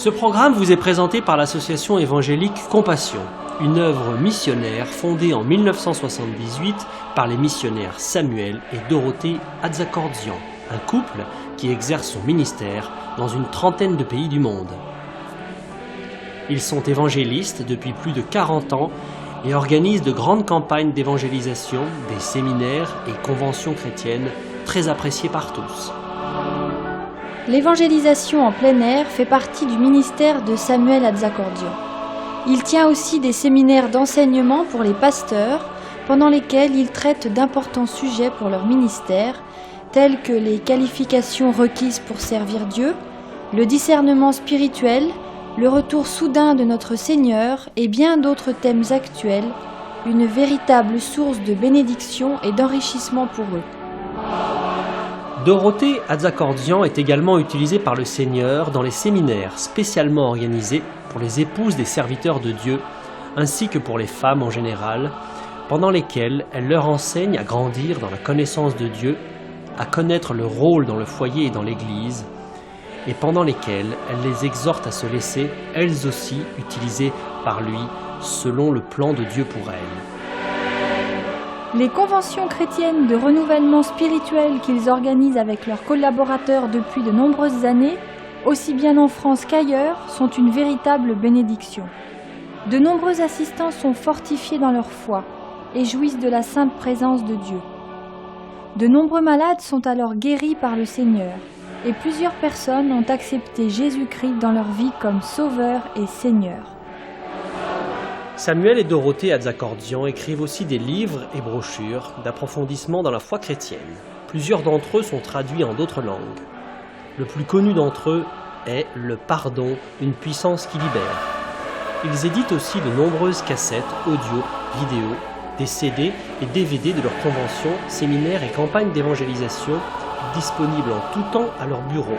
Ce programme vous est présenté par l'association évangélique Compassion, une œuvre missionnaire fondée en 1978 par les missionnaires Samuel et Dorothée Atzakordzian, un couple qui exerce son ministère dans une trentaine de pays du monde. Ils sont évangélistes depuis plus de 40 ans et organisent de grandes campagnes d'évangélisation, des séminaires et conventions chrétiennes très appréciées par tous. L'évangélisation en plein air fait partie du ministère de Samuel Atzakordzian. Il tient aussi des séminaires d'enseignement pour les pasteurs, pendant lesquels il traite d'importants sujets pour leur ministère, tels que les qualifications requises pour servir Dieu, le discernement spirituel, le retour soudain de notre Seigneur et bien d'autres thèmes actuels, une véritable source de bénédiction et d'enrichissement pour eux. Dorothée Atzakordzian est également utilisée par le Seigneur dans les séminaires spécialement organisés pour les épouses des serviteurs de Dieu, ainsi que pour les femmes en général, pendant lesquels elle leur enseigne à grandir dans la connaissance de Dieu, à connaître leur rôle dans le foyer et dans l'Église, et pendant lesquels elle les exhorte à se laisser, elles aussi, utilisées par lui, selon le plan de Dieu pour elles. Les conventions chrétiennes de renouvellement spirituel qu'ils organisent avec leurs collaborateurs depuis de nombreuses années, aussi bien en France qu'ailleurs, sont une véritable bénédiction. De nombreux assistants sont fortifiés dans leur foi et jouissent de la sainte présence de Dieu. De nombreux malades sont alors guéris par le Seigneur et plusieurs personnes ont accepté Jésus-Christ dans leur vie comme Sauveur et Seigneur. Samuel et Dorothée Atzakordzian écrivent aussi des livres et brochures d'approfondissement dans la foi chrétienne. Plusieurs d'entre eux sont traduits en d'autres langues. Le plus connu d'entre eux est « Le pardon, une puissance qui libère ». Ils éditent aussi de nombreuses cassettes, audio, vidéo, des CD et DVD de leurs conventions, séminaires et campagnes d'évangélisation disponibles en tout temps à leur bureau.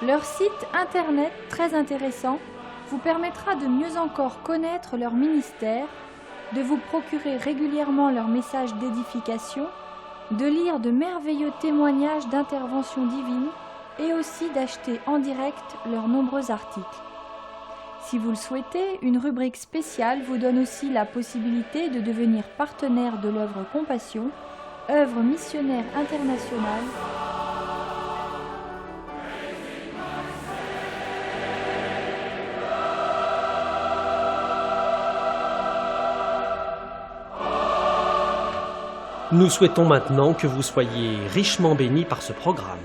Leur site internet très intéressant vous permettra de mieux encore connaître leur ministère, de vous procurer régulièrement leurs messages d'édification, de lire de merveilleux témoignages d'intervention divine et aussi d'acheter en direct leurs nombreux articles. Si vous le souhaitez, une rubrique spéciale vous donne aussi la possibilité de devenir partenaire de l'œuvre Compassion, œuvre missionnaire internationale. Nous souhaitons maintenant que vous soyez richement bénis par ce programme.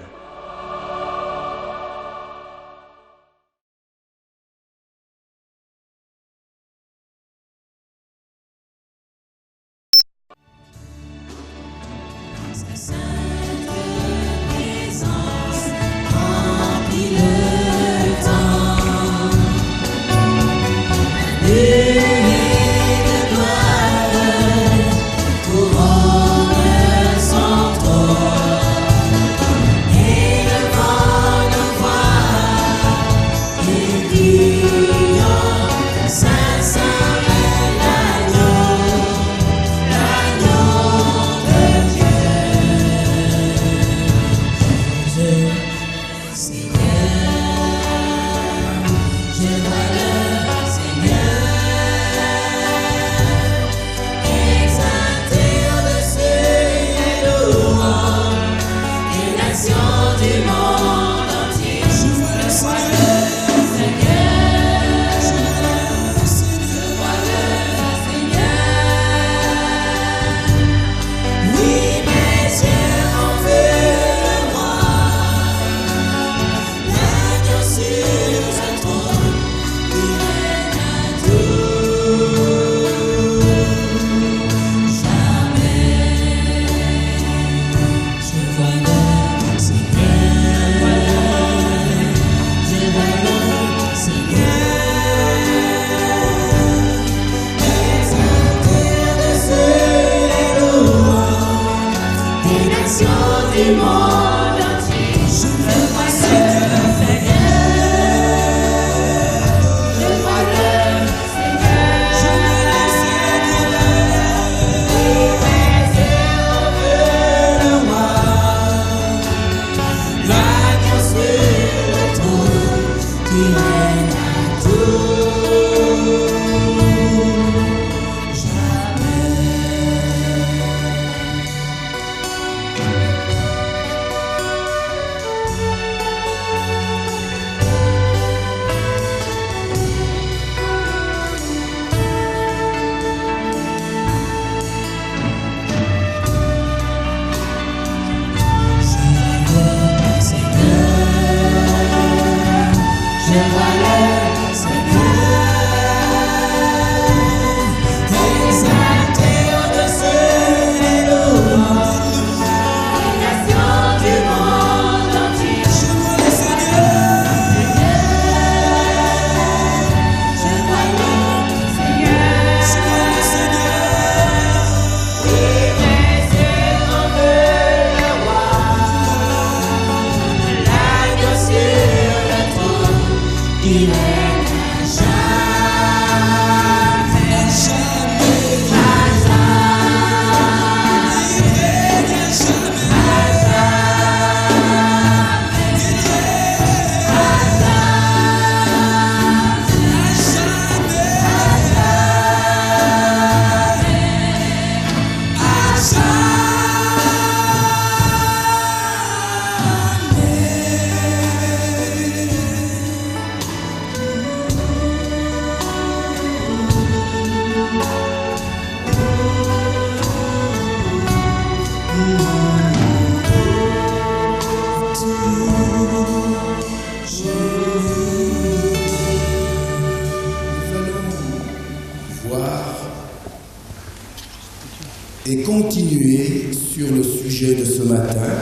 Et continuer sur le sujet de ce matin,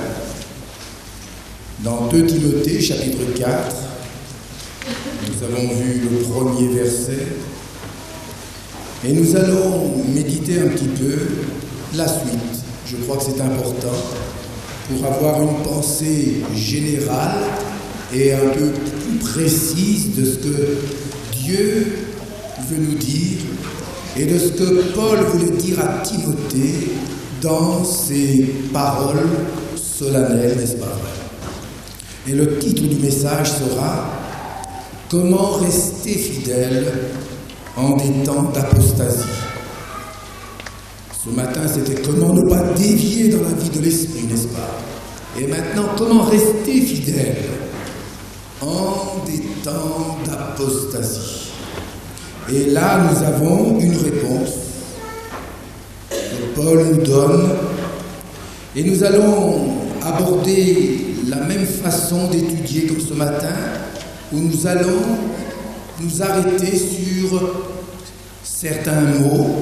dans 2 Timothée, chapitre 4, nous avons vu le premier verset, et nous allons méditer un petit peu la suite. Je crois que c'est important pour avoir une pensée générale et un peu plus précise de ce que Dieu veut nous dire et de ce que Paul voulait dire à Timothée dans ses paroles solennelles, n'est-ce pas vrai? Et le titre du message sera « Comment rester fidèle en des temps d'apostasie ». Ce matin, c'était comment ne pas dévier dans la vie de l'esprit, n'est-ce pas? Et maintenant, comment rester fidèle en des temps d'apostasie. Et là, nous avons une réponse que Paul nous donne, et nous allons aborder la même façon d'étudier comme ce matin, où nous allons nous arrêter sur certains mots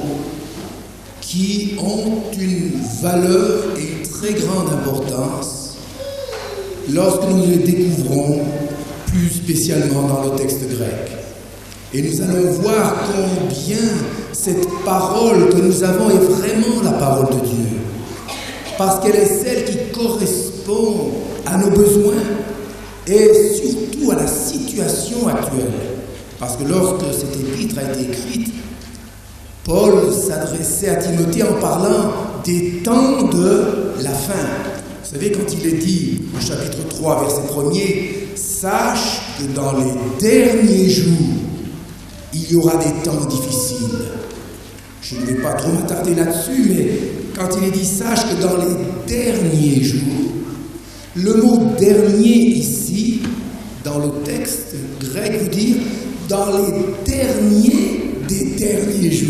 qui ont une valeur et une très grande importance lorsque nous les découvrons plus spécialement dans le texte grec. Et nous allons voir combien cette parole que nous avons est vraiment la parole de Dieu. Parce qu'elle est celle qui correspond à nos besoins et surtout à la situation actuelle. Parce que lorsque cette épître a été écrite, Paul s'adressait à Timothée en parlant des temps de la fin. Vous savez, quand il est dit au chapitre 3, verset 1er, « Sache que dans les derniers jours, il y aura des temps difficiles. » Je ne vais pas trop m'attarder là-dessus, mais quand il est dit « Sache que dans les derniers jours », le mot « dernier » ici, dans le texte grec, veut dire « dans les derniers des derniers jours ».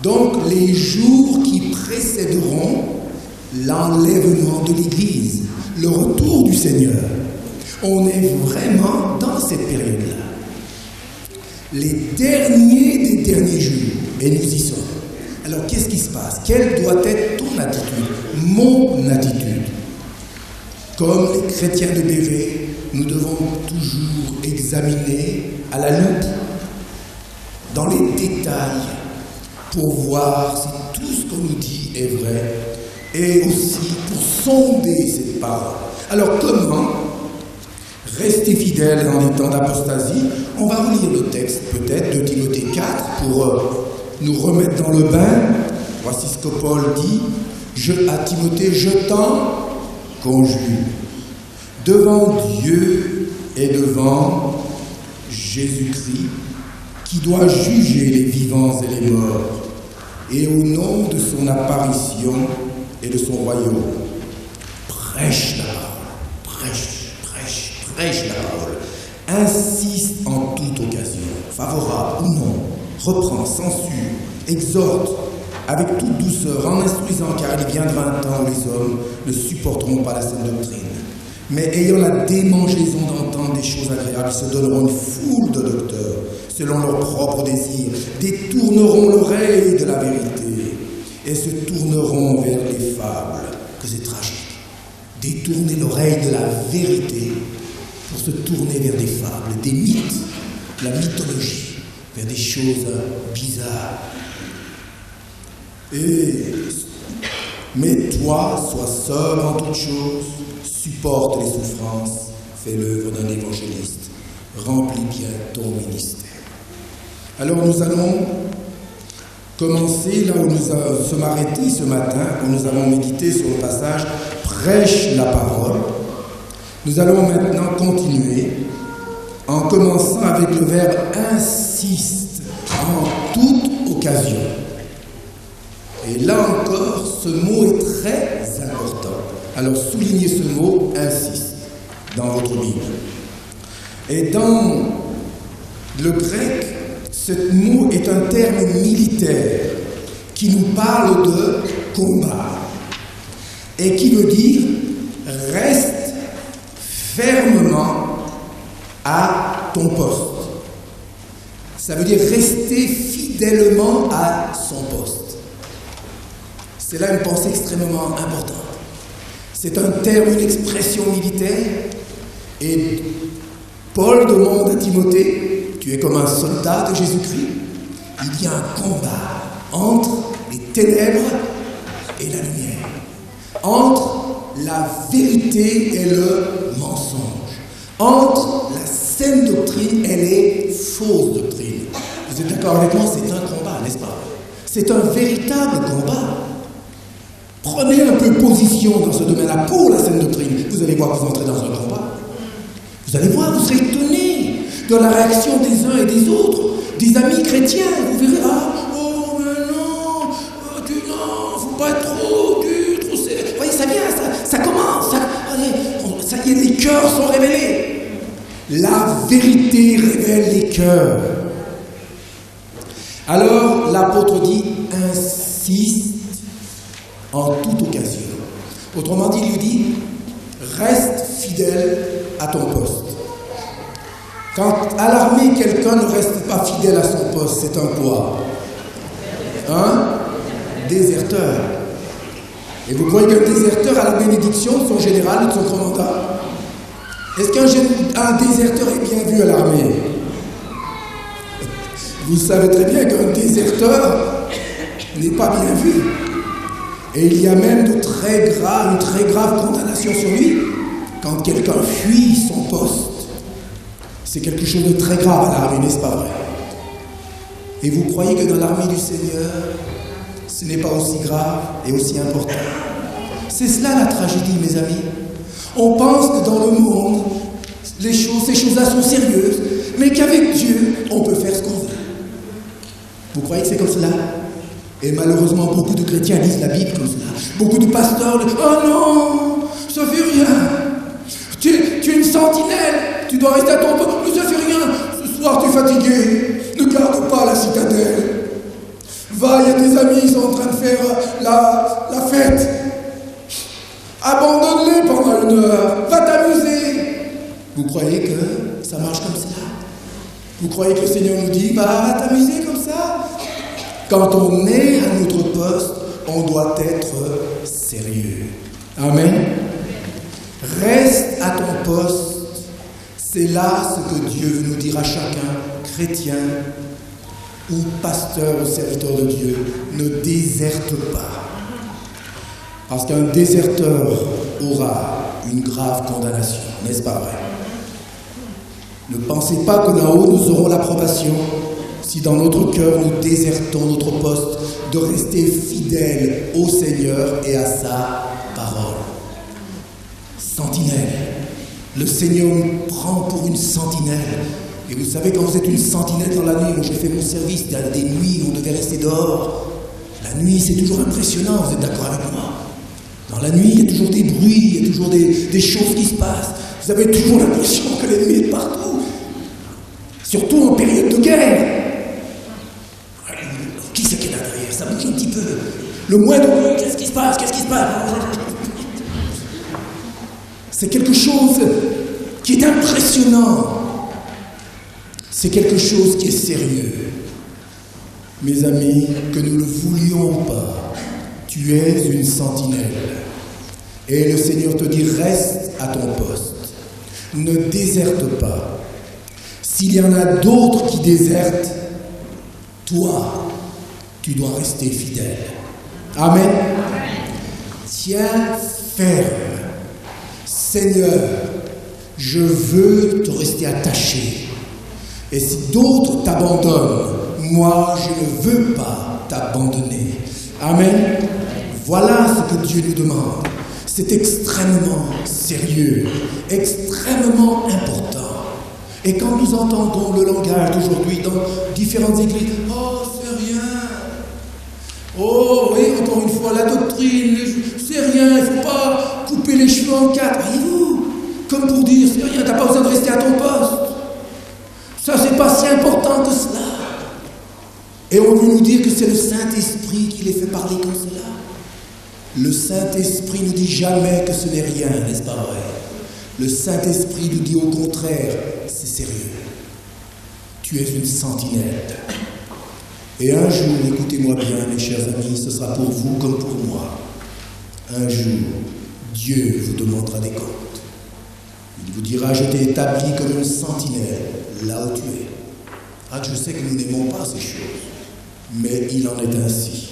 Donc, les jours qui précéderont l'enlèvement de l'Église, le retour du Seigneur. On est vraiment dans cette période-là. Les derniers des derniers jours, et nous y sommes. Alors, qu'est-ce qui se passe? Quelle doit être ton attitude, mon attitude? Comme les chrétiens de Béret, nous devons toujours examiner à la loupe, dans les détails, pour voir si tout ce qu'on nous dit est vrai, et aussi pour sonder cette parole. Alors comment rester fidèle dans les temps d'apostasie? On va relire le texte peut-être de Timothée 4 pour nous remettre dans le bain. Voici ce que Paul dit à Timothée: « Je t'en conjure, devant Dieu et devant Jésus-Christ, qui doit juger les vivants et les morts, et au nom de son apparition et de son royaume, prêche la parole, prêche la parole, insiste en toute occasion, favorable ou non, reprend, censure, exhorte, avec toute douceur, en instruisant, car il viendra un temps où les hommes ne supporteront pas la saine doctrine. Mais ayant la démangeaison d'entendre des choses agréables, ils se donneront une foule de docteurs, selon leurs propres désirs, détourneront l'oreille de la vérité et se tourneront vers les fables, que c'est tragique. Détourner l'oreille de la vérité pour se tourner vers des fables, des mythes, la mythologie, vers des choses bizarres. Mais toi, sois sobre en toutes choses, supporte les souffrances, fais l'œuvre d'un évangéliste, remplis bien ton ministère. Alors nous allons commencer là où nous sommes arrêtés ce matin, où nous avons médité sur le passage « Prêche la parole ». Nous allons maintenant continuer en commençant avec le verbe « insiste » en toute occasion. Et là encore, ce mot est très important. Alors soulignez ce mot « insiste » dans votre Bible. Et dans le grec, ce mot est un terme militaire qui nous parle de combat et qui veut dire « reste fermement à ton poste ». Ça veut dire rester fidèlement à son poste. C'est là une pensée extrêmement importante. C'est un terme, une expression militaire. Et Paul demande à Timothée, tu es comme un soldat de Jésus-Christ. Il y a un combat entre les ténèbres et la lumière, entre la vérité et le mensonge, entre la saine doctrine et les fausses doctrines. Vous êtes d'accord avec moi? C'est un combat, n'est-ce pas? C'est un véritable combat. Prenez un peu position dans ce domaine-là pour la saine doctrine. Vous allez voir que vous entrez dans un combat. Vous allez voir, vous serez étonnés de la réaction des uns et des autres, des amis chrétiens. Vous verrez, oh, mais non, non, faut pas être trop dur, trop sévère. Vous voyez, ça vient, ça commence. Ça y est, les cœurs sont révélés. La vérité révèle les cœurs. Alors, l'apôtre dit, insiste en toute occasion. Autrement dit, il lui dit, reste fidèle à ton poste. Quand à l'armée, quelqu'un ne reste pas fidèle à son poste, c'est un quoi? Un déserteur. Et vous croyez qu'un déserteur a la bénédiction de son général ou de son commandant? Est-ce qu'un déserteur est bien vu à l'armée? Vous savez très bien qu'un déserteur n'est pas bien vu. Et il y a même une très grave condamnation sur lui quand quelqu'un fuit son poste. C'est quelque chose de très grave à l'armée, n'est-ce pas vrai? Et vous croyez que dans l'armée du Seigneur, ce n'est pas aussi grave et aussi important? C'est cela la tragédie, mes amis. On pense que dans le monde, ces choses-là sont sérieuses, mais qu'avec Dieu, on peut faire ce qu'on veut. Vous croyez que c'est comme cela? Et malheureusement, beaucoup de chrétiens lisent la Bible comme cela. Beaucoup de pasteurs disent « Oh non, ça fait rien. Tu es une sentinelle, tu dois rester à ton poste. Mais ça fait rien. Ce soir, tu es fatigué. Ne garde pas la citadelle. Va, il y a tes amis, ils sont en train de faire la fête. Abandonne-les pendant 1 heure. Va t'amuser. » Vous croyez que ça marche comme cela? Vous croyez que le Seigneur nous dit « Va t'amuser comme ça ?» Quand on est à notre poste, on doit être sérieux. Amen. Reste à ton poste. C'est là ce que Dieu veut nous dire à chacun, chrétien ou pasteur ou serviteur de Dieu. Ne déserte pas. Parce qu'un déserteur aura une grave condamnation. N'est-ce pas vrai? Ne pensez pas que là-haut nous aurons l'approbation. Si dans notre cœur nous désertons notre poste, de rester fidèles au Seigneur et à sa parole. Sentinelle. Le Seigneur nous prend pour une sentinelle. Et vous savez, quand vous êtes une sentinelle dans la nuit, moi j'ai fait mon service, il y a des nuits où on devait rester dehors. La nuit, c'est toujours impressionnant, vous êtes d'accord avec moi? Dans la nuit, il y a toujours des bruits, il y a toujours des choses qui se passent. Vous avez toujours l'impression que l'ennemi est partout. Surtout en période de guerre. Qui c'est qui est là derrière? Ça bouge un petit peu. Le moindre bruit, qu'est-ce qui se passe? C'est quelque chose qui est impressionnant. C'est quelque chose qui est sérieux. Mes amis, que nous ne voulions pas, tu es une sentinelle. Et le Seigneur te dit, reste à ton poste. Ne déserte pas. S'il y en a d'autres qui désertent, toi, tu dois rester fidèle. Amen. Tiens ferme. Seigneur, Je veux te rester attaché. Et si d'autres t'abandonnent, moi, je ne veux pas t'abandonner. Amen. Voilà ce que Dieu nous demande. C'est extrêmement sérieux, extrêmement important. Et quand nous entendons le langage d'aujourd'hui dans différentes églises, oh, c'est rien. Oh, oui, encore une fois, la doctrine, c'est rien, il ne faut pas couper les cheveux en quatre. Voyez-vous, comme pour dire, c'est rien, tu n'as pas besoin de rester à ton poste. Ça, c'est pas si important que cela. Et on veut nous dire que c'est le Saint-Esprit qui les fait parler comme cela. Le Saint-Esprit ne dit jamais que ce n'est rien, n'est-ce pas vrai? Le Saint-Esprit nous dit au contraire, c'est sérieux. Tu es une sentinelle. Et un jour, écoutez-moi bien, mes chers amis, ce sera pour vous comme pour moi. Un jour, Dieu vous demandera des comptes. Il vous dira, je t'ai établi comme une sentinelle, là où tu es. Ah, je sais que nous n'aimons pas ces choses, mais il en est ainsi.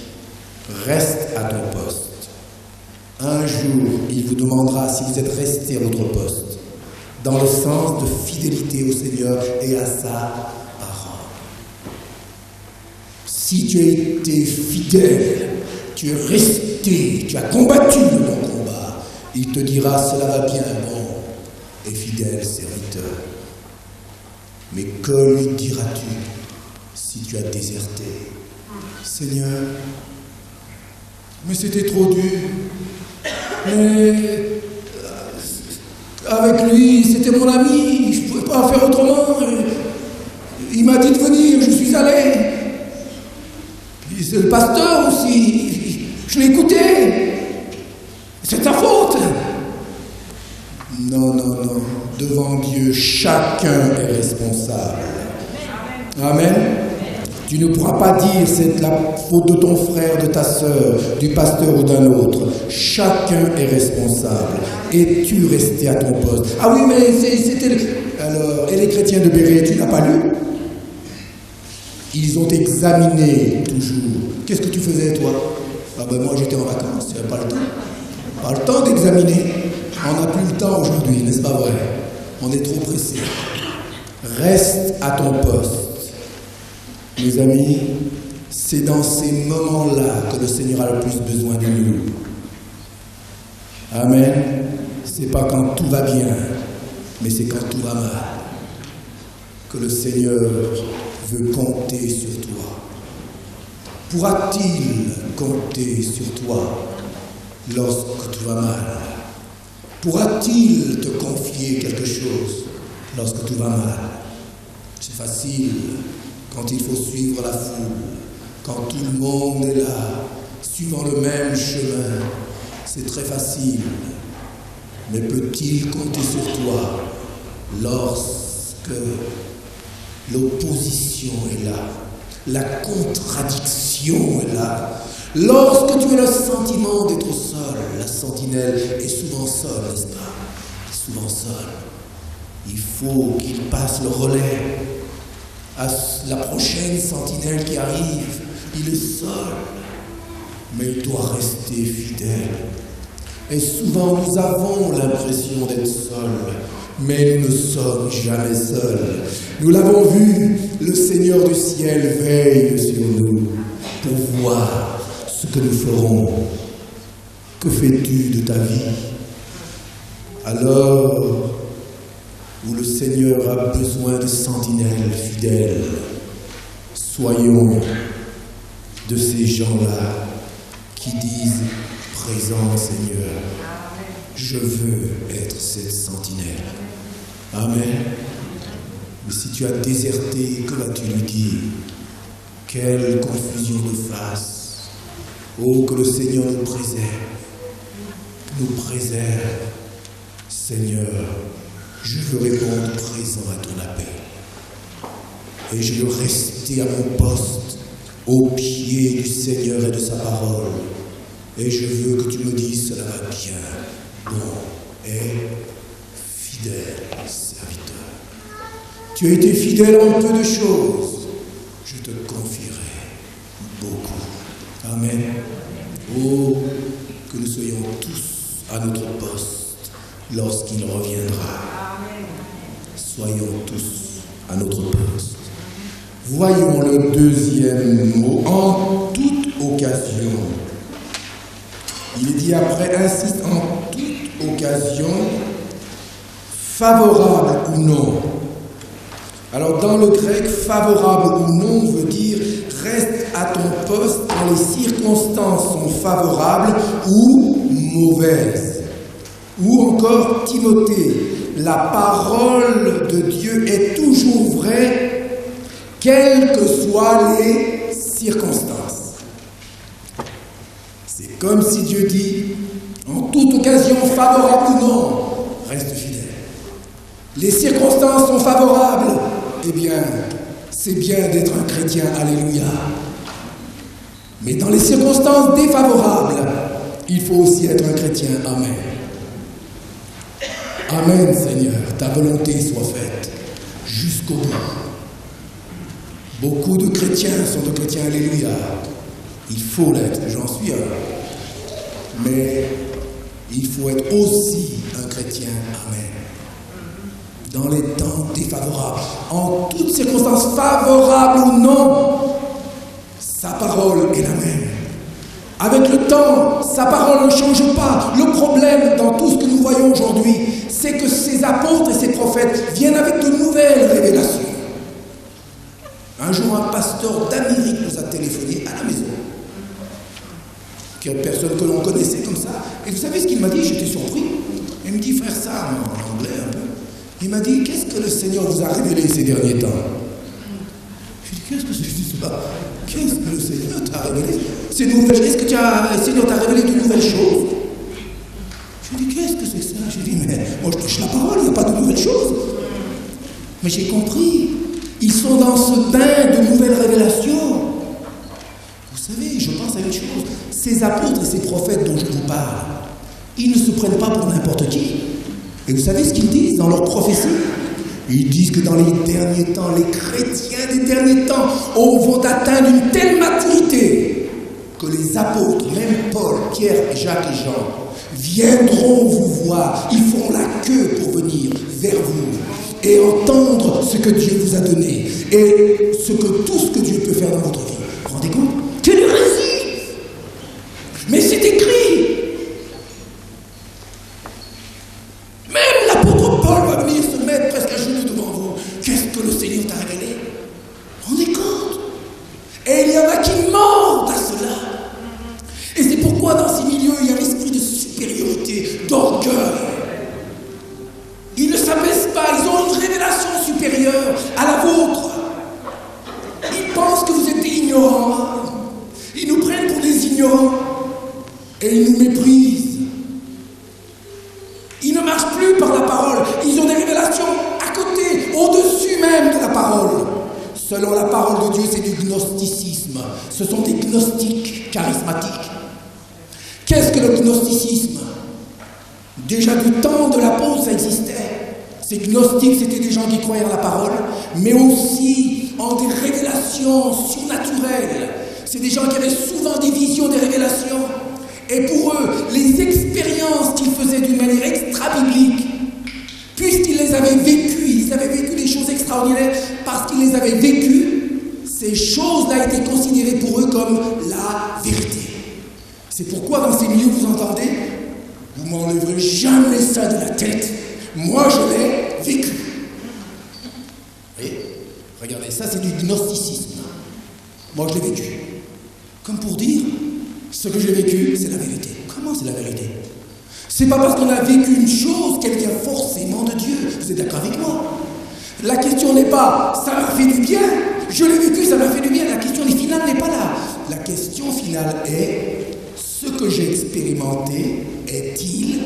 Reste à ton poste. Un jour, il vous demandera si vous êtes resté à votre poste, dans le sens de fidélité au Seigneur et à sa parole. Si tu as été fidèle, tu es resté, tu as combattu le bon combat, il te dira, cela va bien, bon et fidèle serviteur. Mais que lui diras-tu si tu as déserté? Seigneur, mais c'était trop dur. Mais avec lui, c'était mon ami, je ne pouvais pas faire autrement. Il m'a dit de venir, je suis allé. Puis c'est le pasteur aussi, je l'ai écouté. C'est ta faute. Non, non, non. Devant Dieu, chacun est responsable. Amen. Tu ne pourras pas dire c'est la faute de ton frère, de ta sœur, du pasteur ou d'un autre. Chacun est responsable. Es-tu resté à ton poste? Ah oui, mais c'était... Alors, et les chrétiens de Béret, tu n'as pas lu? Ils ont examiné toujours. Qu'est-ce que tu faisais, toi? Ah ben moi, j'étais en vacances, j'avais pas le temps. Pas le temps d'examiner. On n'a plus le temps aujourd'hui, n'est-ce pas vrai? On est trop pressé. Reste à ton poste. Mes amis, c'est dans ces moments-là que le Seigneur a le plus besoin de nous. Amen. C'est pas quand tout va bien, mais c'est quand tout va mal que le Seigneur veut compter sur toi. Pourra-t-il compter sur toi lorsque tout va mal? Pourra-t-il te confier quelque chose lorsque tout va mal? C'est facile. Quand il faut suivre la foule, quand tout le monde est là, suivant le même chemin, c'est très facile. Mais peut-il compter sur toi lorsque l'opposition est là, la contradiction est là, lorsque tu as le sentiment d'être seul? La sentinelle est souvent seule, n'est-ce pas? Souvent seule. Il faut qu'il passe le relais à la prochaine sentinelle qui arrive. Il est seul, mais il doit rester fidèle. Et souvent nous avons l'impression d'être seuls, mais nous ne sommes jamais seuls. Nous l'avons vu, le Seigneur du ciel veille sur nous pour voir ce que nous ferons. Que fais-tu de ta vie? Alors où le Seigneur a besoin de sentinelles fidèles, soyons de ces gens-là qui disent « Présent Seigneur, je veux être cette sentinelle. » Amen. Mais si tu as déserté, que vas-tu lui dire? Quelle confusion de face. Oh, que le Seigneur nous préserve. Seigneur, je veux répondre présent à ton appel. Et je veux rester à mon poste, au pied du Seigneur et de sa parole. Et je veux que tu me dises, cela va bien, bon et fidèle serviteur. Tu as été fidèle en peu de choses, je te confierai beaucoup. Amen. Oh, que nous soyons tous à notre poste, lorsqu'il reviendra. Soyons tous à notre poste. Voyons le deuxième mot, en toute occasion. Il est dit après, insiste, en toute occasion, favorable ou non. Alors dans le grec, favorable ou non veut dire reste à ton poste quand les circonstances sont favorables ou mauvaises. Ou encore Timothée, la parole de Dieu est toujours vraie, quelles que soient les circonstances. C'est comme si Dieu dit, en toute occasion, favorable ou non, reste fidèle. Les circonstances sont favorables, eh bien, c'est bien d'être un chrétien, alléluia. Mais dans les circonstances défavorables, il faut aussi être un chrétien, amen. Amen, Seigneur, ta volonté soit faite jusqu'au bout. Beaucoup de chrétiens sont des chrétiens, alléluia. Il faut l'être, j'en suis un. Mais il faut être aussi un chrétien, amen. Dans les temps défavorables, en toutes circonstances favorables ou non, sa parole est la même. Avec le temps, sa parole ne change pas. Le problème dans tout ce que nous voyons aujourd'hui, c'est que ces apôtres et ces prophètes viennent avec de nouvelles révélations. Un jour, un pasteur d'Amérique nous a téléphoné à la maison. Une personne que l'on connaissait comme ça. Et vous savez ce qu'il m'a dit? J'étais surpris. Il me dit, frère Sam, en anglais un peu. Il m'a dit, qu'est-ce que le Seigneur vous a révélé ces derniers temps? Je lui ai dit, qu'est-ce que c'est ça? Qu'est-ce que le Seigneur t'a révélé? Ces nouvelles, est-ce que le Seigneur t'a révélé de nouvelles choses? Je lui ai dit, qu'est-ce que c'est ça? Je lui ai dit, mais moi je touche la parole, il n'y a pas de nouvelles choses. Mais j'ai compris, ils sont dans ce bain de nouvelles révélations. Vous savez, je pense à une chose, ces apôtres et ces prophètes dont je vous parle, ils ne se prennent pas pour n'importe qui. Et vous savez ce qu'ils disent dans leur prophétie? Ils disent que dans les derniers temps, les chrétiens des derniers temps vont atteindre une telle maturité que les apôtres, même Paul, Pierre, Jacques et Jean, viendront vous voir. Ils feront la queue pour venir vers vous et entendre ce que Dieu vous a donné et tout ce que Dieu peut faire dans votre vie. Vous vous rendez compte? Quelle hérésie! Mais c'est écrit! Même l'apôtre Paul va venir se mettre presque à genoux devant vous. Qu'est-ce que le Seigneur t'a révélé? Vous vous rendez compte? Et il y en a qui mentent à cela. Et c'est pourquoi dans ces milieux, il y a l'esprit de supériorité, d'orgueil. Ils ne s'abaissent pas, ils ont une révélation supérieure à la vôtre. Ils pensent que vous êtes ignorants. Ils nous prennent pour des ignorants. Et ils nous méprisent. Ils ne marchent plus par la parole. Ils ont des révélations à côté, au-dessus même de la parole. Selon la parole de Dieu, c'est du gnosticisme. Ce sont des gnostiques charismatiques. Qu'est-ce que le gnosticisme? Déjà du temps de l'apôtre, ça existait. Ces gnostiques, c'était des gens qui croyaient en la parole, mais aussi en des révélations surnaturelles. C'est des gens qui avaient souvent des visions, des révélations. Et pour eux, les expériences qu'ils faisaient d'une manière extra-biblique, puisqu'ils les avaient vécues, ils avaient vécu des choses extraordinaires parce qu'ils les avaient vécues, ces choses-là étaient considérées pour eux comme la vérité. C'est pourquoi dans ces milieux, vous entendez, vous m'enlèverez jamais ça de la tête. Moi, je l'ai vécu. Vous voyez? Regardez, ça c'est du gnosticisme. Moi, je l'ai vécu. Comme pour dire, ce que j'ai vécu, c'est la vérité. Comment c'est la vérité? C'est pas parce qu'on a vécu une chose qu'elle vient forcément de Dieu. Vous êtes d'accord avec moi? La question n'est pas, ça m'a fait du bien. Je l'ai vécu, ça m'a fait du bien. La question finale n'est pas là. La question finale est, ce que j'ai expérimenté est-il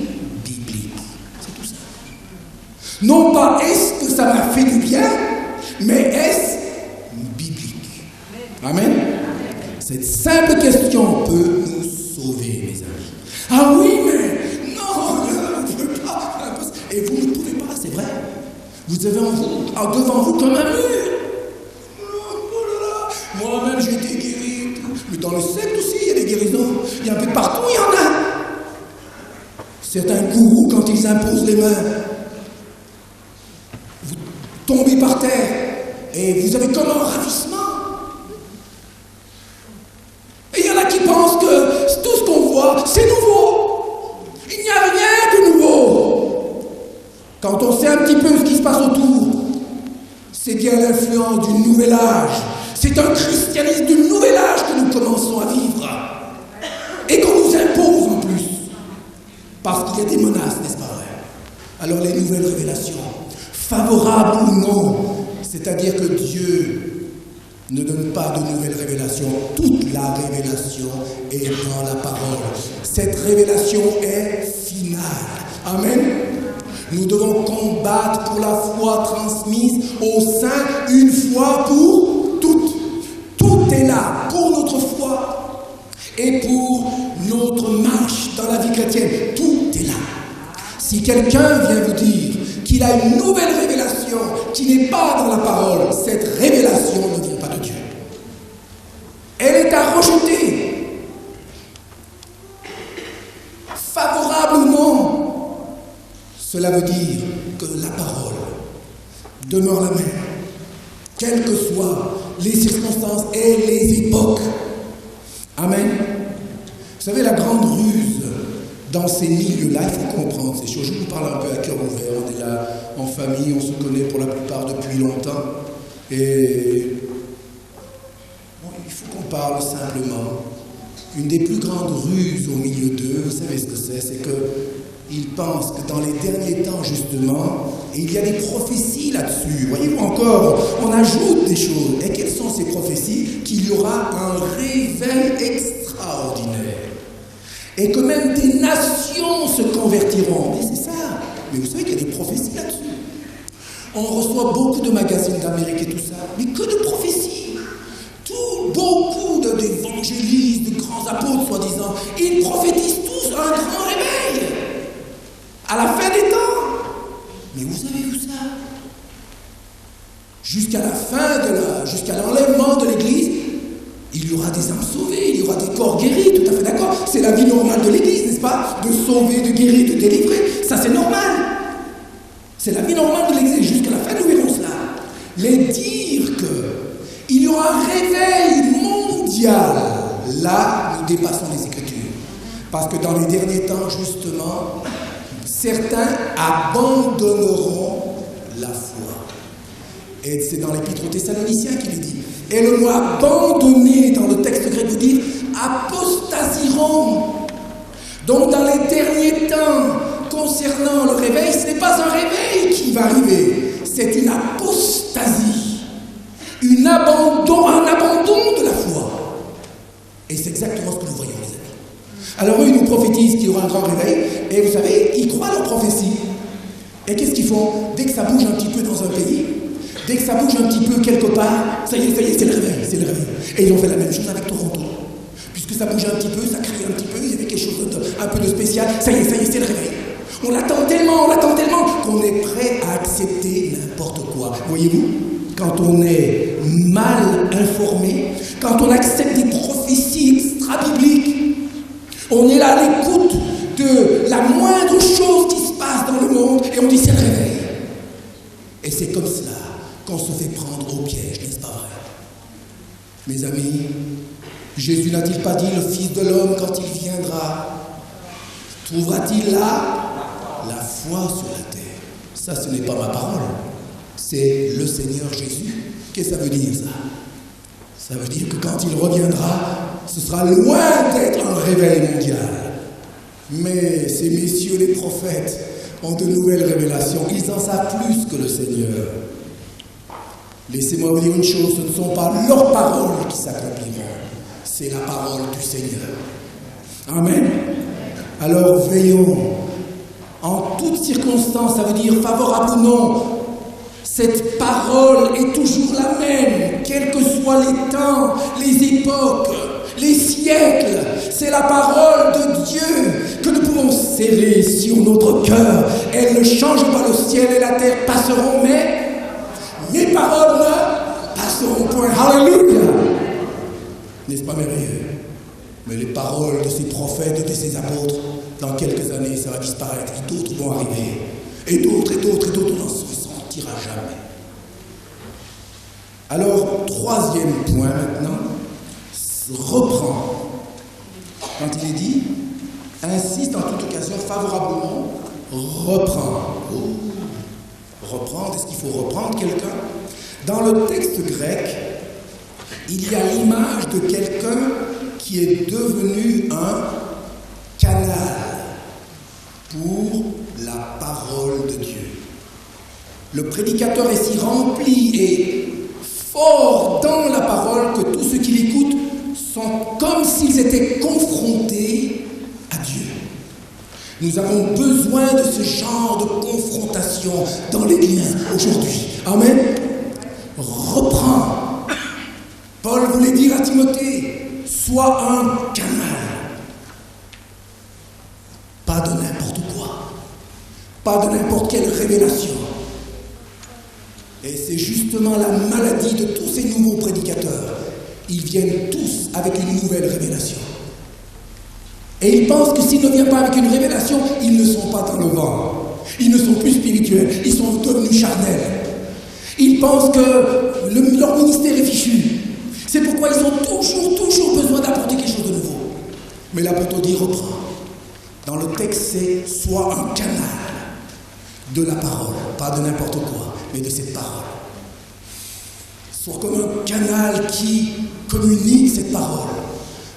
biblique? C'est tout ça. Non pas est-ce que ça m'a fait du bien, mais est-ce biblique? Amen. Cette simple question peut nous sauver, mes amis. Ah oui, mais non, on ne peut pas. Et vous ne pouvez pas, c'est vrai. Vous avez devant vous comme un mur. Oh là là. Moi-même, j'ai été guéri. Mais dans le secte aussi, il y a des guérisons. Il y a un peu partout, il y en a. Certains gourous, quand ils imposent les mains, vous tombez par terre et vous avez comme un ravissement. Et il y en a qui pensent que tout ce qu'on voit, c'est nouveau. Il n'y a rien de nouveau. Quand on sait un petit peu ce qui se passe autour, c'est bien l'influence du nouvel âge. C'est un christianisme du nouvel âge que nous commençons à vivre. Et qu'on nous impose en plus. Parce qu'il y a des menaces, n'est-ce pas vrai? Alors les nouvelles révélations, favorables ou non, c'est-à-dire que Dieu ne donne pas de nouvelles révélations. Toute la révélation est dans la parole. Cette révélation est finale. Amen. Nous devons combattre pour la foi transmise au sein une fois pour toutes. Tout est là pour notre foi et pour notre marche dans la vie chrétienne. Tout est là. Si quelqu'un vient vous dire qu'il a une nouvelle révélation qui n'est pas dans la parole, cette révélation ne vient pas de Dieu. Elle est à rejeter. Favorable ou non, cela veut dire que la parole demeure la même, quelles que soient les circonstances et les époques. Amen. Vous savez, la grande ruse dans ces milieux-là, il faut comprendre ces choses. Je vous parle un peu à cœur ouvert. On est là en famille, on se connaît pour la plupart depuis longtemps. Et bon, il faut qu'on parle simplement. Une des plus grandes ruses au milieu d'eux, vous savez ce que c'est qu'ils pensent que dans les derniers temps, justement, et il y a des prophéties là-dessus. Voyez-vous encore, on ajoute des choses. Et quelles sont ces prophéties? Qu'il y aura un réveil extraordinaire. Et que même des nations se convertiront. Mais c'est ça. Mais vous savez qu'il y a des prophéties là-dessus. On reçoit beaucoup de magazines d'Amérique et tout ça. Mais que de prophéties. Beaucoup d'évangélistes, de grands apôtres, soi-disant, ils prophétisent tous un grand réveil. À la fin des temps. Mais vous avez vu ça? Jusqu'à la fin jusqu'à l'enlèvement de l'Église, il y aura des âmes sauvées, il y aura des corps guéris, tout à fait d'accord. C'est la vie normale de l'Église, n'est-ce pas? De sauver, de guérir, de délivrer, ça c'est normal. C'est la vie normale de l'Église, jusqu'à la fin nous verrons cela. Mais dire qu'il y aura un réveil mondial, là nous dépassons les Écritures. Parce que dans les derniers temps, justement, certains abandonneront la foi. Et c'est dans l'Épître aux Thessaloniciens qu'il est dit. Et le mot abandonner dans le texte grec veut dire apostasieront. Donc dans les derniers temps, concernant le réveil, ce n'est pas un réveil qui va arriver, c'est une apostasie, un abandon de la foi. Et c'est exactement ce que nous voyons, les amis. Alors eux, ils nous prophétisent qu'il y aura un grand réveil, et vous savez, ils croient leurs prophéties. Et qu'est-ce qu'ils font? Dès que ça bouge un petit peu dans un pays, dès que ça bouge un petit peu quelque part, ça y est, c'est le réveil, c'est le réveil. Et ils ont fait la même chose avec Toronto. Puisque ça bougeait un petit peu, ça criait un petit peu, il y avait quelque chose un peu de spécial, ça y est, c'est le réveil. On l'attend tellement qu'on est prêt à accepter n'importe quoi. Voyez-vous, quand on est mal informé, quand on accepte des prophéties extra-bibliques, on est là à l'écoute de la moindre chose qui se passe dans le monde et on dit c'est le réveil. Et c'est comme cela qu'on se fait prendre au piège, n'est-ce pas vrai? Mes amis, Jésus n'a-t-il pas dit, le Fils de l'homme, quand il viendra, trouvera-t-il là la foi sur la terre? Ça, ce n'est pas ma parole, c'est le Seigneur Jésus. Qu'est-ce que ça veut dire, ça? Ça veut dire que quand il reviendra, ce sera loin d'être un réveil mondial. Mais ces messieurs les prophètes ont de nouvelles révélations. Ils en savent plus que le Seigneur. Laissez-moi vous dire une chose, ce ne sont pas leurs paroles qui s'accompliront, c'est la parole du Seigneur. Amen. Alors veillons, en toutes circonstances, ça veut dire favorable ou non, cette parole est toujours la même, quels que soient les temps, les époques, les siècles. C'est la parole de Dieu que nous pouvons serrer sur notre cœur. Elle ne change pas, le ciel et la terre passeront, mais mes paroles ne passeront point. Alléluia! N'est-ce pas merveilleux? Mais les paroles de ces prophètes et de ces apôtres dans quelques années, ça va disparaître, et d'autres vont arriver. Et d'autres, et d'autres, et d'autres, on n'en sortira jamais. Alors, troisième point maintenant, reprend. Quand il est dit, insiste en toute occasion favorablement, reprend. Oh, reprendre, est-ce qu'il faut reprendre quelqu'un? Dans le texte grec, il y a l'image de quelqu'un qui est devenu un canal pour la parole de Dieu. Le prédicateur est si rempli et fort dans la parole que tous ceux qui l'écoutent sont comme s'ils étaient confrontés à Dieu. Nous avons besoin de ce genre de confrontation dans l'Église aujourd'hui. Amen. Reprends. Paul voulait dire à Timothée, sois un canal. Pas de n'importe quoi. Pas de n'importe quelle révélation. Et c'est justement la maladie de tous ces nouveaux prédicateurs. Ils viennent tous avec une nouvelle révélation. Et ils pensent que s'ils ne viennent pas avec une révélation, ils ne sont pas dans le vent. Ils ne sont plus spirituels. Ils sont devenus charnels. Ils pensent que leur ministère est fichu. C'est pourquoi ils ont toujours besoin d'apporter quelque chose de nouveau. Mais l'apôtre dit, reprends. Dans le texte, c'est sois un canal de la parole. Pas de n'importe quoi, mais de cette parole. Sois comme un canal qui communique cette parole.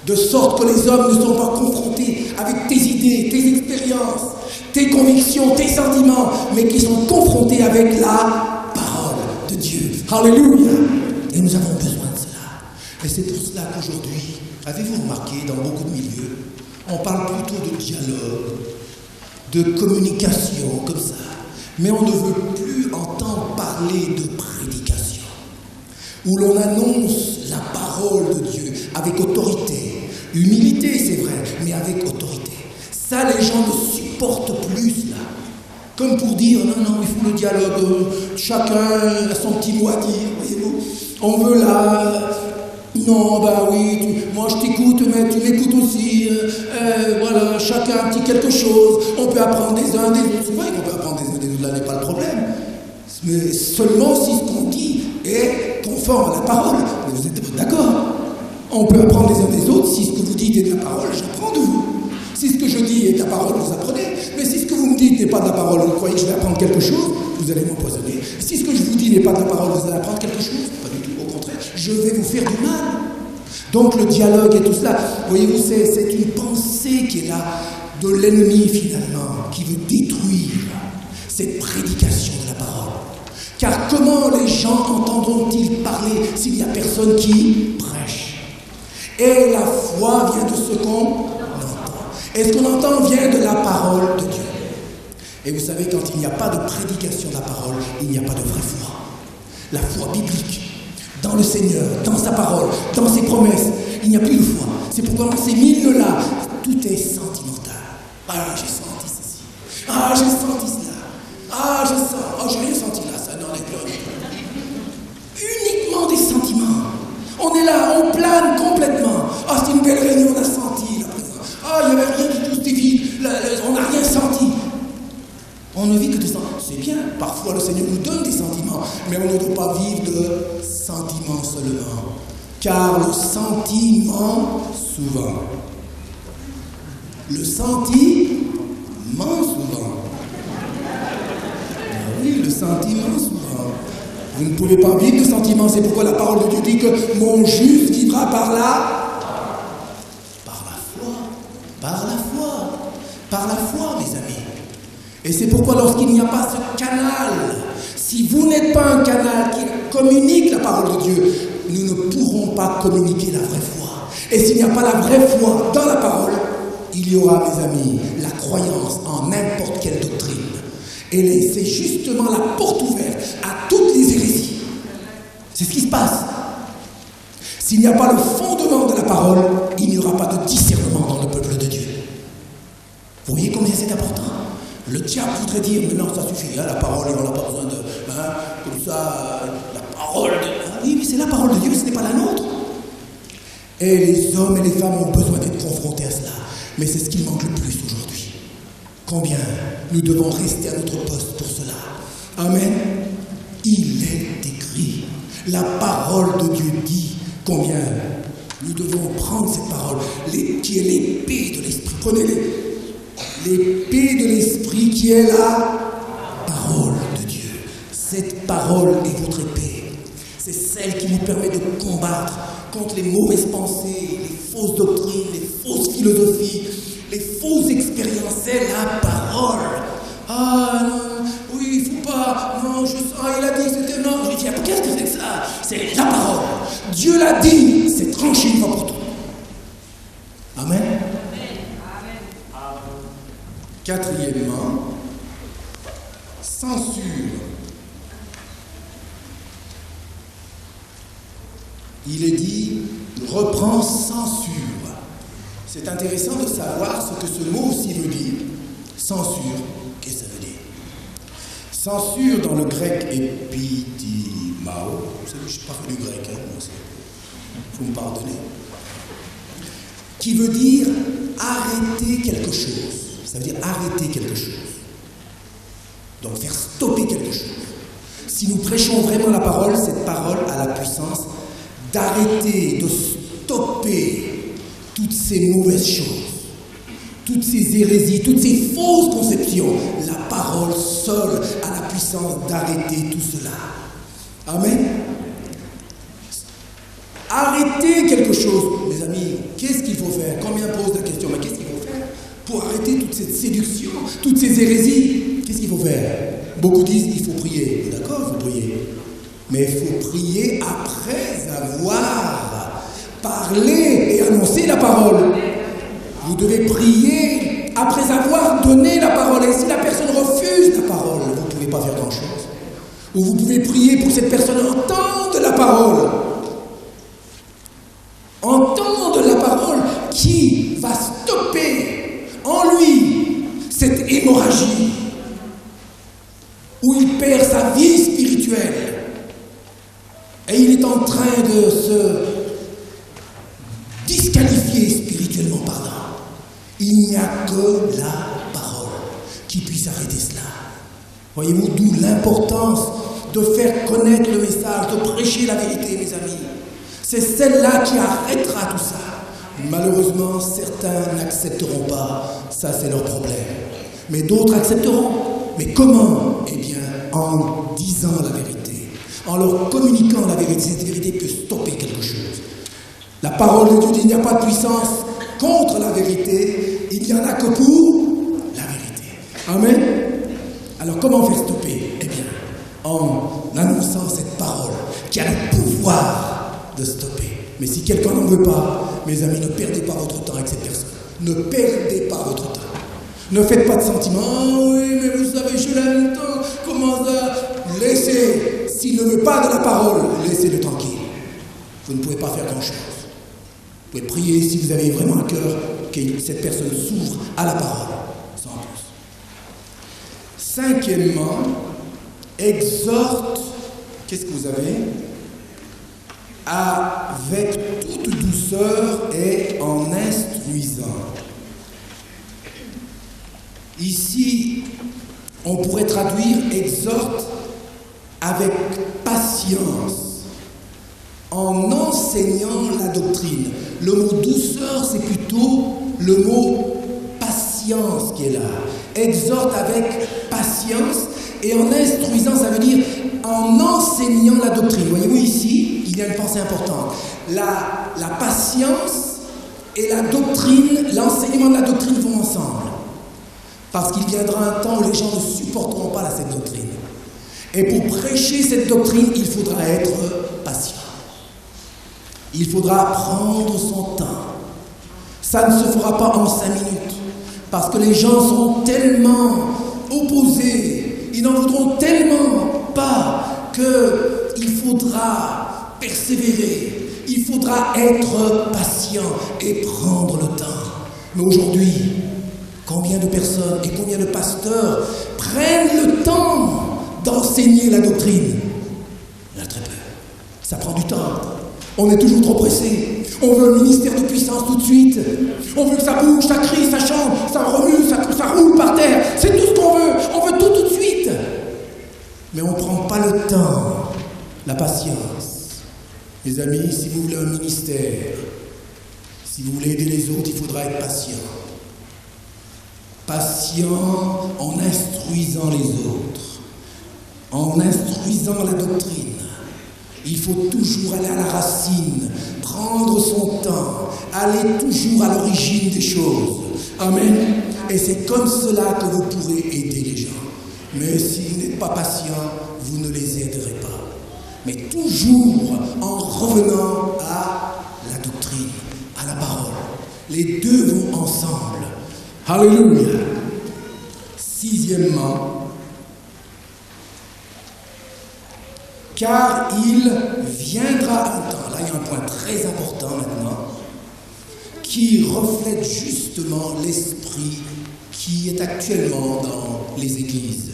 De sorte que les hommes ne sont pas confrontés avec tes idées, tes expériences, tes convictions, tes sentiments, mais qui sont confrontés avec la parole de Dieu. Alléluia! Et nous avons besoin de cela. Et c'est pour cela qu'aujourd'hui, avez-vous remarqué, dans beaucoup de milieux, on parle plutôt de dialogue, de communication, comme ça. Mais on ne veut plus entendre parler de prédication, où l'on annonce la parole de Dieu avec autorité. Humilité, c'est vrai, mais avec autorité. Ça, les gens ne supportent plus, là. Comme pour dire, non, il faut le dialogue, chacun a son petit mot à dire, voyez-vous. On veut là, non, bah oui, moi je t'écoute, mais tu m'écoutes aussi, voilà, chacun a un petit quelque chose, on peut apprendre des uns des autres. C'est vrai qu'on peut apprendre des uns des autres, là n'est pas le problème. Mais seulement si ce qu'on dit est conforme à la parole. Mais vous êtes d'accord? On peut apprendre les uns des autres. Si ce que vous dites est de la parole, j'apprends de vous. Si ce que je dis est de la parole, vous apprenez. Mais si ce que vous me dites n'est pas de la parole, vous croyez que je vais apprendre quelque chose, vous allez m'empoisonner. Si ce que je vous dis n'est pas de la parole, vous allez apprendre quelque chose, pas du tout, au contraire, je vais vous faire du mal. Donc le dialogue et tout cela, voyez-vous, c'est une pensée qui est là, de l'ennemi finalement, qui veut détruire cette prédication de la parole. Car comment les gens entendront-ils parler s'il n'y a personne qui prêche? Et la foi vient de ce qu'on entend. Et ce qu'on entend vient de la parole de Dieu. Et vous savez, quand il n'y a pas de prédication de la parole, il n'y a pas de vraie foi. La foi biblique, dans le Seigneur, dans sa parole, dans ses promesses, il n'y a plus de foi. C'est pourquoi dans ces milieux-là, tout est sentimental. Ah, j'ai senti ceci. Ah, j'ai senti cela. Ah, je sens. Oh, j'ai rien senti là, ça n'en est plus. Uniquement des sentiments. On est là, on plane complètement. Ah, c'est une belle réunion, on a senti la présence. Ah, il n'y avait rien du tout, c'était vide. On n'a rien senti. On ne vit que des sentiments. C'est bien, parfois le Seigneur nous donne des sentiments, mais on ne doit pas vivre de sentiments seulement. Car le sentiment, souvent. Le sentiment, souvent. Oui, le sentiment, souvent. Vous ne pouvez pas vivre de sentiments, c'est pourquoi la parole de Dieu dit que mon juste vivra par la foi. Par la foi. Par la foi, mes amis. Et c'est pourquoi lorsqu'il n'y a pas ce canal, si vous n'êtes pas un canal qui communique la parole de Dieu, nous ne pourrons pas communiquer la vraie foi. Et s'il n'y a pas la vraie foi dans la parole, il y aura, mes amis, la croyance en n'importe quelle doctrine. Et c'est justement la porte ouverte à toutes les hérésies. C'est ce qui se passe. S'il n'y a pas le fondement de la parole, il n'y aura pas de discernement dans le peuple de Dieu. Vous voyez combien c'est important? Le diable voudrait dire, mais non, ça suffit, hein, la parole, on n'a pas besoin de... Hein, comme ça, la parole de... Ah, oui, mais c'est la parole de Dieu, ce n'est pas la nôtre. Et les hommes et les femmes ont besoin d'être confrontés à cela. Mais c'est ce qui manque le plus aujourd'hui. Combien nous devons rester à notre poste pour cela. Amen. Il est écrit. La parole de Dieu dit combien nous devons prendre cette parole, qui est l'épée de l'esprit. Prenez l'épée de l'esprit qui est la parole de Dieu. Cette parole est votre épée. C'est celle qui vous permet de combattre contre les mauvaises pensées, les fausses doctrines, les fausses philosophies, les fausses expériences. C'est la parole. Ah non, oui, il ne faut pas. Non, il a dit c'était non. Je lui dis, qu'est-ce que c'est que ça? C'est la parole. Dieu l'a dit, c'est tranché une fois pour toutes. Amen. Quatrièmement, censure. Il est dit, reprend censure. C'est intéressant de savoir ce que ce mot aussi veut dire. Censure, qu'est-ce que ça veut dire? Censure dans le grec epidimao. Je ne suis pas fait du grec, il faut me pardonner. Qui veut dire arrêter quelque chose. Ça veut dire arrêter quelque chose. Donc faire stopper quelque chose. Si nous prêchons vraiment la parole, cette parole a la puissance d'arrêter, de stopper toutes ces mauvaises choses, toutes ces hérésies, toutes ces fausses conceptions. La parole seule a la puissance d'arrêter tout cela. Amen. Arrêter quelque chose, mes amis, qu'est-ce qu'il faut faire? Combien posent la question, mais qu'est-ce qu'il faut faire pour arrêter toute cette séduction, toutes ces hérésies? Qu'est-ce qu'il faut faire? Beaucoup disent qu'il faut prier. D'accord, il faut prier. Mais il faut prier après avoir parlé et annoncé la parole. Vous devez prier après avoir donné la parole. Et si la personne refuse la parole, vous ne pouvez pas faire grand-chose. Ou vous pouvez prier pour que cette personne entende la parole. Entende la parole qui va stopper en lui cette hémorragie où il perd sa vie spirituelle. Et il est en train de se disqualifier spirituellement parlant. Il n'y a que la parole qui puisse arrêter cela. Voyez-vous d'où l'importance de faire connaître le message, de prêcher la vérité, mes amis. C'est celle-là qui arrêtera tout ça. Malheureusement, certains n'accepteront pas. Ça, c'est leur problème. Mais d'autres accepteront. Mais comment? Eh bien, en disant la vérité. En leur communiquant la vérité, cette vérité peut stopper quelque chose. La parole de Dieu dit, il n'y a pas de puissance contre la vérité, il n'y en a que pour la vérité. Amen. Alors comment faire stopper? Eh bien, en annonçant cette parole qui a le pouvoir de stopper. Mais si quelqu'un n'en veut pas, mes amis, ne perdez pas votre temps avec cette personne. Ne perdez pas votre temps. Ne faites pas de sentiments. Oh oui, mais vous savez, je l'aime tant. Comment ça? Laissez. S'il ne veut pas de la parole, laissez-le tranquille. Vous ne pouvez pas faire grand-chose. Vous pouvez prier si vous avez vraiment un cœur que cette personne s'ouvre à la parole, sans plus. Cinquièmement, exhorte, qu'est-ce que vous avez? Avec toute douceur et en instruisant. Ici, on pourrait traduire exhorte avec patience, en enseignant la doctrine. Le mot douceur, c'est plutôt le mot patience qui est là. Exhorte avec patience et en instruisant, ça veut dire en enseignant la doctrine. Voyez-vous ici, il y a une pensée importante. La patience et la doctrine, l'enseignement de la doctrine vont ensemble. Parce qu'il viendra un temps où les gens ne supporteront pas cette doctrine. Et pour prêcher cette doctrine, il faudra être patient. Il faudra prendre son temps. Ça ne se fera pas en 5 minutes. Parce que les gens sont tellement opposés, ils n'en voudront tellement pas qu'il faudra persévérer. Il faudra être patient et prendre le temps. Mais aujourd'hui, combien de personnes et combien de pasteurs prennent le temps d'enseigner la doctrine? Il y en a très peu. Ça prend du temps. On est toujours trop pressé. On veut un ministère de puissance tout de suite. On veut que ça bouge, ça crie, ça chante, ça remue, ça roule par terre. mais on ne prend pas le temps, la patience. Mes amis, si vous voulez un ministère, si vous voulez aider les autres, il faudra être patient. Patient en instruisant les autres, en instruisant la doctrine. Il faut toujours aller à la racine, prendre son temps, aller toujours à l'origine des choses. Amen. Et c'est comme cela que vous pourrez aider les gens. Mais si vous n'êtes pas patient, vous ne les aiderez pas. Mais toujours en revenant à la doctrine, à la parole. Les deux vont ensemble. Alléluia. Sixièmement, car il viendra un temps, là il y a un point très important maintenant, qui reflète justement l'esprit qui est actuellement dans les églises.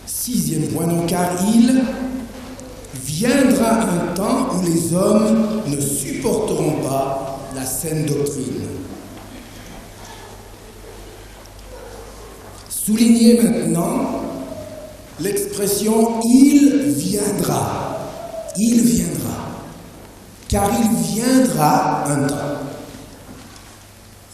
Sixième point, donc, car il viendra un temps où les hommes ne supporteront pas la saine doctrine. Soulignez maintenant l'expression « il viendra ». Il viendra. Car il viendra un temps.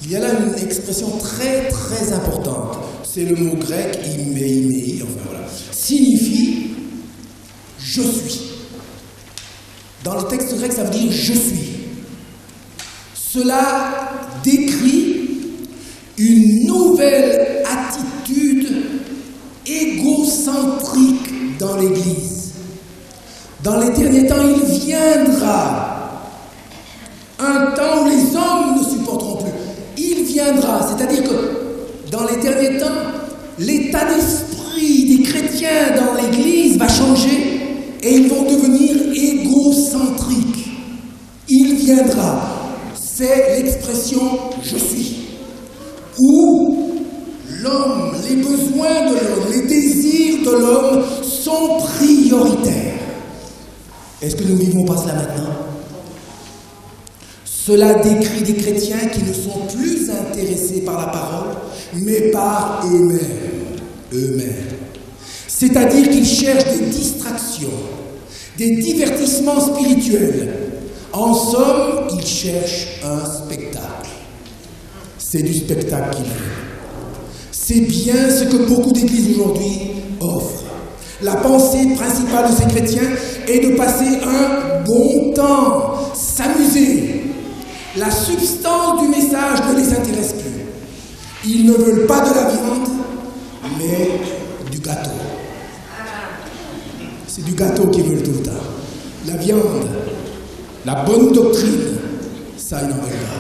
Il y a là une expression très très importante. C'est le mot grec « imeimei », enfin voilà. Signifie « je suis ». Dans le texte grec, ça veut dire « je suis ». Cela décrit une nouvelle attitude égocentrique dans l'Église. Dans les derniers temps, il viendra un temps où les hommes ne supporteront plus. Il viendra, c'est-à-dire que dans les derniers temps, l'état d'esprit des chrétiens dans l'Église va changer et ils vont devenir égocentriques. Il viendra. C'est l'expression « je suis ». Où l'homme, les besoins de l'homme, les désirs de l'homme sont prioritaires. Est-ce que nous ne vivons pas cela maintenant? Cela décrit des chrétiens qui ne sont plus intéressés par la parole, mais par eux-mêmes. C'est-à-dire qu'ils cherchent des distractions, des divertissements spirituels. En somme, ils cherchent un spectacle. C'est du spectacle qu'ils veulent. C'est bien ce que beaucoup d'églises aujourd'hui offrent. La pensée principale de ces chrétiens est de passer un bon temps, s'amuser. La substance du message ne les intéresse plus. Ils ne veulent pas de la viande, mais du gâteau. C'est du gâteau qu'ils veulent tout le temps. La viande, la bonne doctrine, ça ils n'en veulent pas.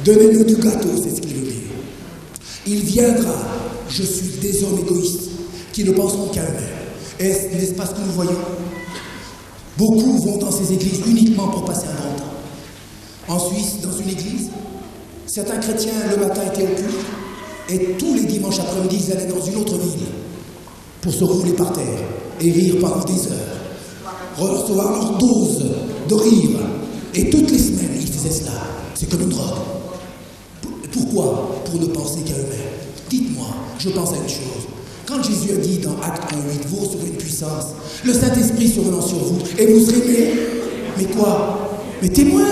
Donnez-nous du gâteau, c'est ce qu'il veut dire. Il viendra, je suis des hommes égoïstes qui ne penseront qu'à eux-mêmes. N'est-ce pas ce que nous voyons? Beaucoup vont dans ces églises uniquement pour passer un bon temps. En Suisse, dans une église, certains chrétiens le matin étaient au culte et tous les dimanches après-midi, ils allaient dans une autre ville pour se rouler par terre et rire pendant des heures, recevoir leur dose de rire. Et toutes les semaines, ils faisaient cela. C'est comme une drogue. Pourquoi? Pour ne penser qu'à eux-mêmes. Dites-moi, je pense à une chose. Quand Jésus a dit dans Acte 1:8, vous recevrez une puissance, le Saint-Esprit survenant sur vous, et vous serez mais quoi? Mais témoins.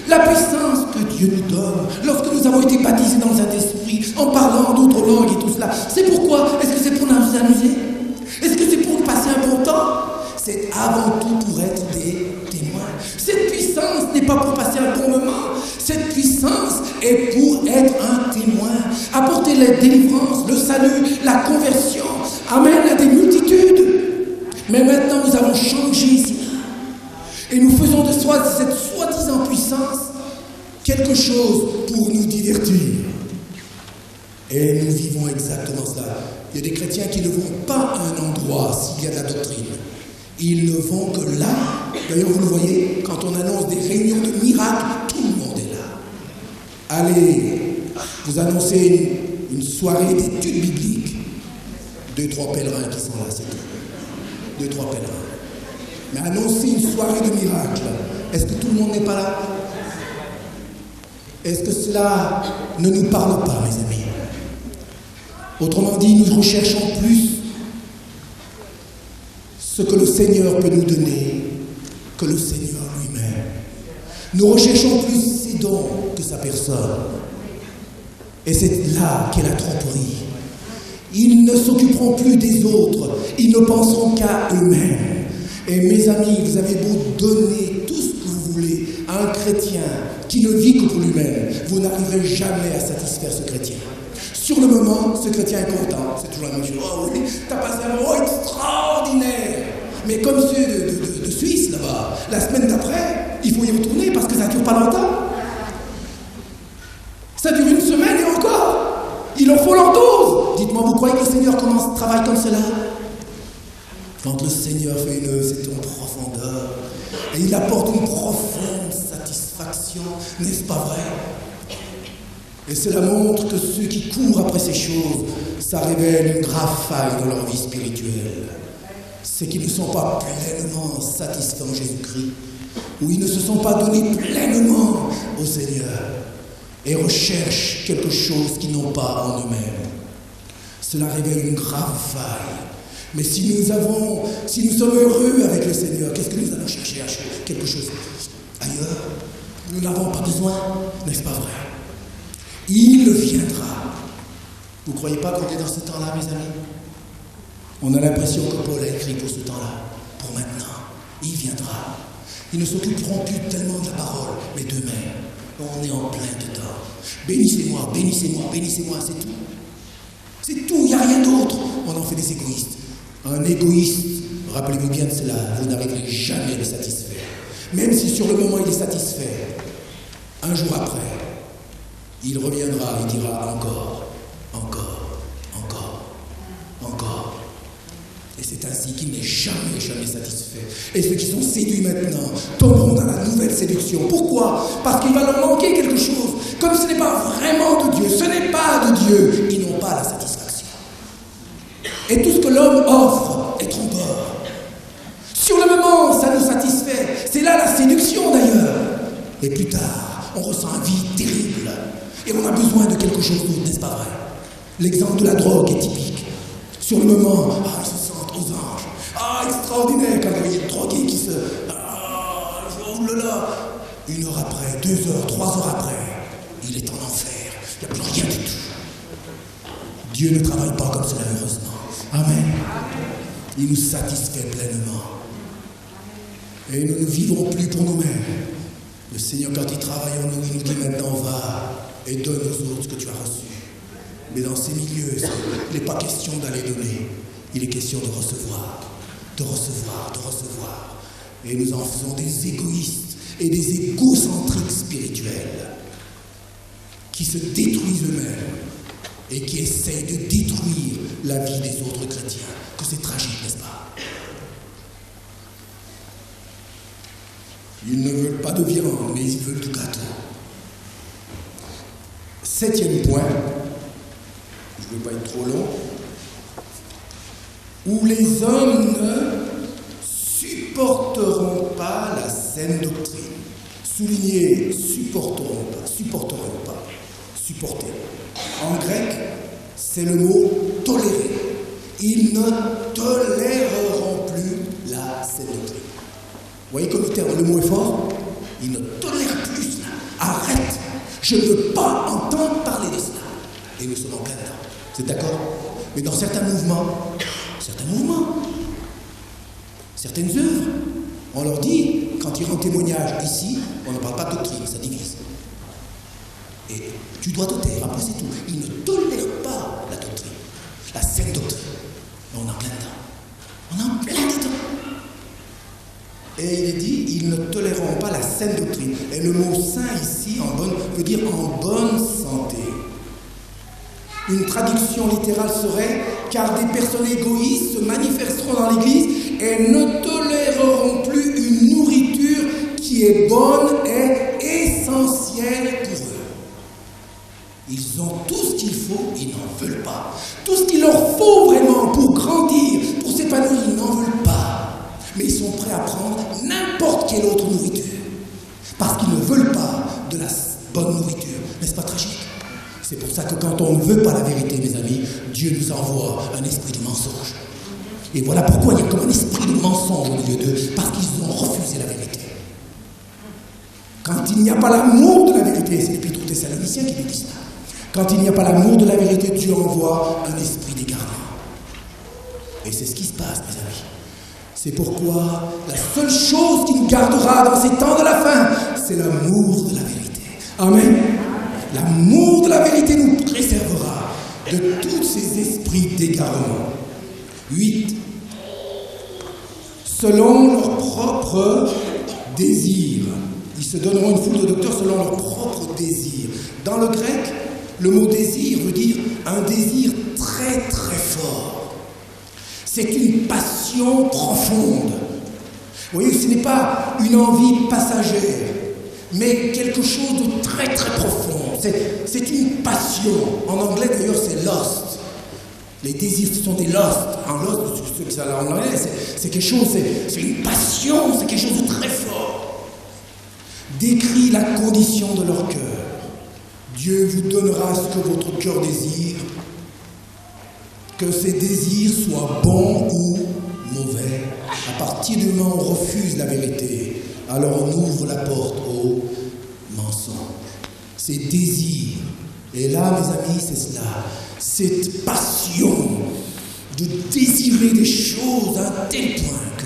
La puissance que Dieu nous donne, lorsque nous avons été baptisés dans le Saint-Esprit, en parlant d'autres langues et tout cela, c'est pourquoi? Est-ce que c'est pour nous amuser? Est-ce que c'est pour passer un bon temps? C'est avant tout pour être des témoins. Cette puissance n'est pas pour passer un bon moment. Cette puissance est pour être un témoin. Apporter la délivrance, le salut, la conversion. Amen à des multitudes. Mais maintenant, nous avons changé cela. Et nous faisons de cette soi-disant puissance quelque chose pour nous divertir. Et nous vivons exactement cela. Il y a des chrétiens qui ne vont pas à un endroit s'il y a de la doctrine. Ils ne vont que là. D'ailleurs, vous le voyez, quand on annonce des réunions de miracles, tout le monde est là. Allez, vous annoncez une soirée d'études bibliques. 2-3 pèlerins qui sont là, c'est tout. 2-3 pèlerins. Mais annoncer une soirée de miracles, est-ce que tout le monde n'est pas là? Est-ce que cela ne nous parle pas, mes amis? Autrement dit, nous recherchons plus ce que le Seigneur peut nous donner que le Seigneur lui-même. Nous recherchons plus ses dons que sa personne. Et c'est là qu'est la tromperie. Ils ne s'occuperont plus des autres, ils ne penseront qu'à eux-mêmes. Et mes amis, vous avez beau donner tout ce que vous voulez à un chrétien qui ne vit que pour lui-même, vous n'arriverez jamais à satisfaire ce chrétien. Sur le moment, ce chrétien est content, c'est toujours la même chose. Oh oui, t'as passé un moment extraordinaire. Mais comme ceux de Suisse là-bas, la semaine d'après, il faut y retourner parce que ça ne dure pas longtemps. Ça dure une semaine et encore. Il en faut l'an 12. Dites-moi, vous croyez que le Seigneur travaille comme cela? Quand le Seigneur fait une œuvre, c'est en profondeur. Et il apporte une profonde satisfaction, n'est-ce pas vrai? Et cela montre que ceux qui courent après ces choses, ça révèle une grave faille dans leur vie spirituelle. C'est qu'ils ne sont pas pleinement satisfaits en Jésus-Christ, ou ils ne se sont pas donnés pleinement au Seigneur, et recherchent quelque chose qu'ils n'ont pas en eux-mêmes. Cela révèle une grave faille. Mais si nous sommes heureux avec le Seigneur, qu'est-ce que nous allons chercher à quelque chose ailleurs? Nous n'avons pas besoin, n'est-ce pas vrai? Il viendra. Vous ne croyez pas qu'on est dans ce temps-là, mes amis? On a l'impression que Paul a écrit pour ce temps-là, pour maintenant. Il viendra. Ils ne s'occuperont plus tellement de la parole, mais d'eux-mêmes. On est en plein dedans. Bénissez-moi, bénissez-moi, bénissez-moi, c'est tout. C'est tout, il n'y a rien d'autre. On en fait des égoïstes. Un égoïste, rappelez-vous bien de cela, vous n'arriverez jamais à le satisfaire. Même si sur le moment il est satisfait, un jour après, il reviendra et dira encore, encore, encore, encore. Et c'est ainsi qu'il n'est jamais, jamais satisfait. Et ceux qui sont séduits maintenant tomberont dans la nouvelle séduction. Pourquoi? Parce qu'il va leur manquer quelque chose. Comme ce n'est pas vraiment de Dieu, ce n'est pas de Dieu, ils n'ont pas la satisfaction. Et tout ce que l'homme offre est trompeur. Sur le moment, ça nous satisfait. C'est là la séduction d'ailleurs. Et plus tard, on ressent un vide terrible. Et on a besoin de quelque chose d'autre, n'est-ce pas vrai? L'exemple de la drogue est typique. Sur le moment, ils se sentent aux anges. Extraordinaire quand vous voyez le drogué qui se... oh là là. 1 heure après, 2 heures, 3 heures après, il est en enfer. Il n'y a plus rien du tout. Dieu ne travaille pas comme cela, heureusement. Amen. Il nous satisfait pleinement. Et nous ne vivrons plus pour nous-mêmes. Le Seigneur, quand il travaille en nous, il nous dit maintenant, va et donne aux autres ce que tu as reçu. Mais dans ces milieux, il n'est pas question d'aller donner. Il est question de recevoir, de recevoir, de recevoir. Et nous en faisons des égoïstes et des égocentriques spirituels qui se détruisent eux-mêmes et qui essayent de détruire la vie des autres chrétiens. Que c'est tragique, n'est-ce pas? Ils ne veulent pas de viande, mais ils veulent du gâteau. 7e point, je ne veux pas être trop long, où les hommes ne supporteront pas la saine doctrine. Souligner, supporteront pas, supporter. En grec, c'est le mot tolérer. Ils ne toléreront plus la saine doctrine. Vous voyez comme le mot est fort? Ils ne tolèrent plus cela. Arrête! Je ne veux pas entendre parler de cela. Et nous sommes en plein dedans. Vous êtes d'accord? Mais dans certains mouvements, certaines œuvres, on leur dit, quand ils rendent témoignage ici, on ne parle pas de doctrine, ça divise. Et tu dois te taire, après c'est tout. Ils ne tolèrent pas la doctrine, la saine doctrine. Mais on est en plein dedans. On est en plein dedans. Et il est dit, ils ne toléreront pas la saine doctrine. Et le mot sain ici, veut dire en bonne santé. Une traduction littérale serait « car des personnes égoïstes se manifesteront dans l'Église et ne toléreront plus une nourriture qui est bonne et essentielle pour eux. » Ils ont tout ce qu'il faut, ils n'en veulent pas. Tout ce qu'il leur faut vraiment pour grandir, pour s'épanouir, ils n'en veulent pas. Mais ils sont prêts à prendre n'importe quelle autre nourriture. Parce qu'ils ne veulent pas de la bonne nourriture. N'est-ce pas tragique? C'est pour ça que quand on ne veut pas la vérité, mes amis, Dieu nous envoie un esprit de mensonge. Et voilà pourquoi il y a comme un esprit esprit de mensonge au milieu d'eux parce qu'ils ont refusé la vérité. Quand il n'y a pas l'amour de la vérité, c'est l'Épître aux Thessaloniciens qui nous dit cela. Quand il n'y a pas l'amour de la vérité, Dieu envoie un esprit d'égarement. Et c'est ce qui se passe, mes amis. C'est pourquoi la seule chose qui nous gardera dans ces temps de la fin, c'est l'amour de la vérité. Amen. L'amour de la vérité nous préservera de tous ces esprits d'égarement. 8. Selon leur propre désir. Ils se donneront une foule de docteurs selon leur propre désir. Dans le grec, le mot désir veut dire un désir très très fort. C'est une passion profonde. Vous voyez, ce n'est pas une envie passagère, mais quelque chose de très très profond. C'est une passion. En anglais d'ailleurs c'est lust. Les désirs ce sont des lust. En lust, ceux qui savent en anglais, c'est quelque chose, c'est une passion, c'est quelque chose de très fort. Décrit la condition de leur cœur. Dieu vous donnera ce que votre cœur désire, que ces désirs soient bons ou mauvais. À partir du moment où on refuse la vérité, alors on ouvre la porte au mensonge. Ces désirs, et là mes amis c'est cela, cette passion de désirer des choses à un tel point que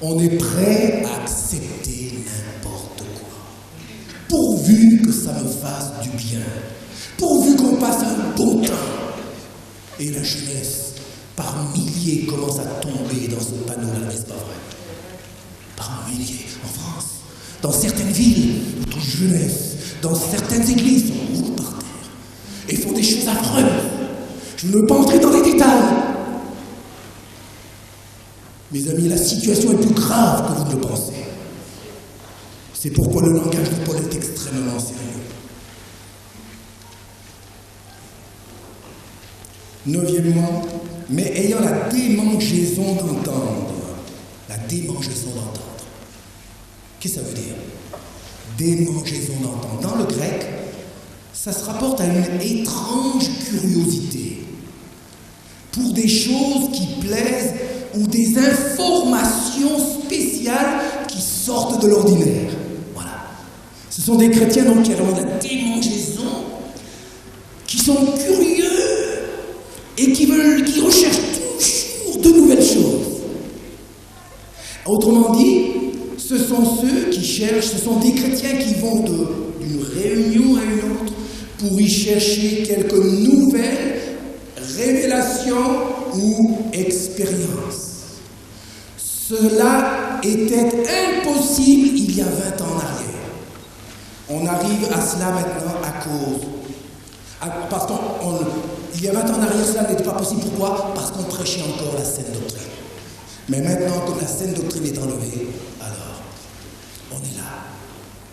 on est prêt à accepter n'importe quoi, pourvu que ça me fasse du bien, pourvu qu'on passe un bon temps. Et la jeunesse, par milliers, commence à tomber dans ce panneau-là, n'est-ce pas vrai? Par milliers, en France, dans certaines villes, notre jeunesse, dans certaines églises, on roule par terre et font des choses affreuses. Je ne veux pas entrer dans les détails. Mes amis, la situation est plus grave que vous ne le pensez. C'est pourquoi le langage de Paul est extrêmement sérieux. 9e, mais ayant la démangeaison d'entendre. La démangeaison d'entendre. Qu'est-ce que ça veut dire? Démangeaison d'entendre. Dans le grec, ça se rapporte à une étrange curiosité pour des choses qui plaisent ou des informations spéciales qui sortent de l'ordinaire. Voilà. Ce sont des chrétiens donc qui ont la démangeaison, qui sont curieux et qui recherchent toujours de nouvelles choses. Autrement dit, ce sont ceux qui cherchent, ce sont des chrétiens qui vont d'une réunion à une autre pour y chercher quelques nouvelles révélations ou expériences. Cela était impossible il y a 20 ans en arrière. On arrive à cela maintenant parce qu'il y a 20 ans en arrière, cela n'était pas possible. Pourquoi? Parce qu'on prêchait encore la saine doctrine. Mais maintenant, comme la saine doctrine est enlevée, alors, on est là.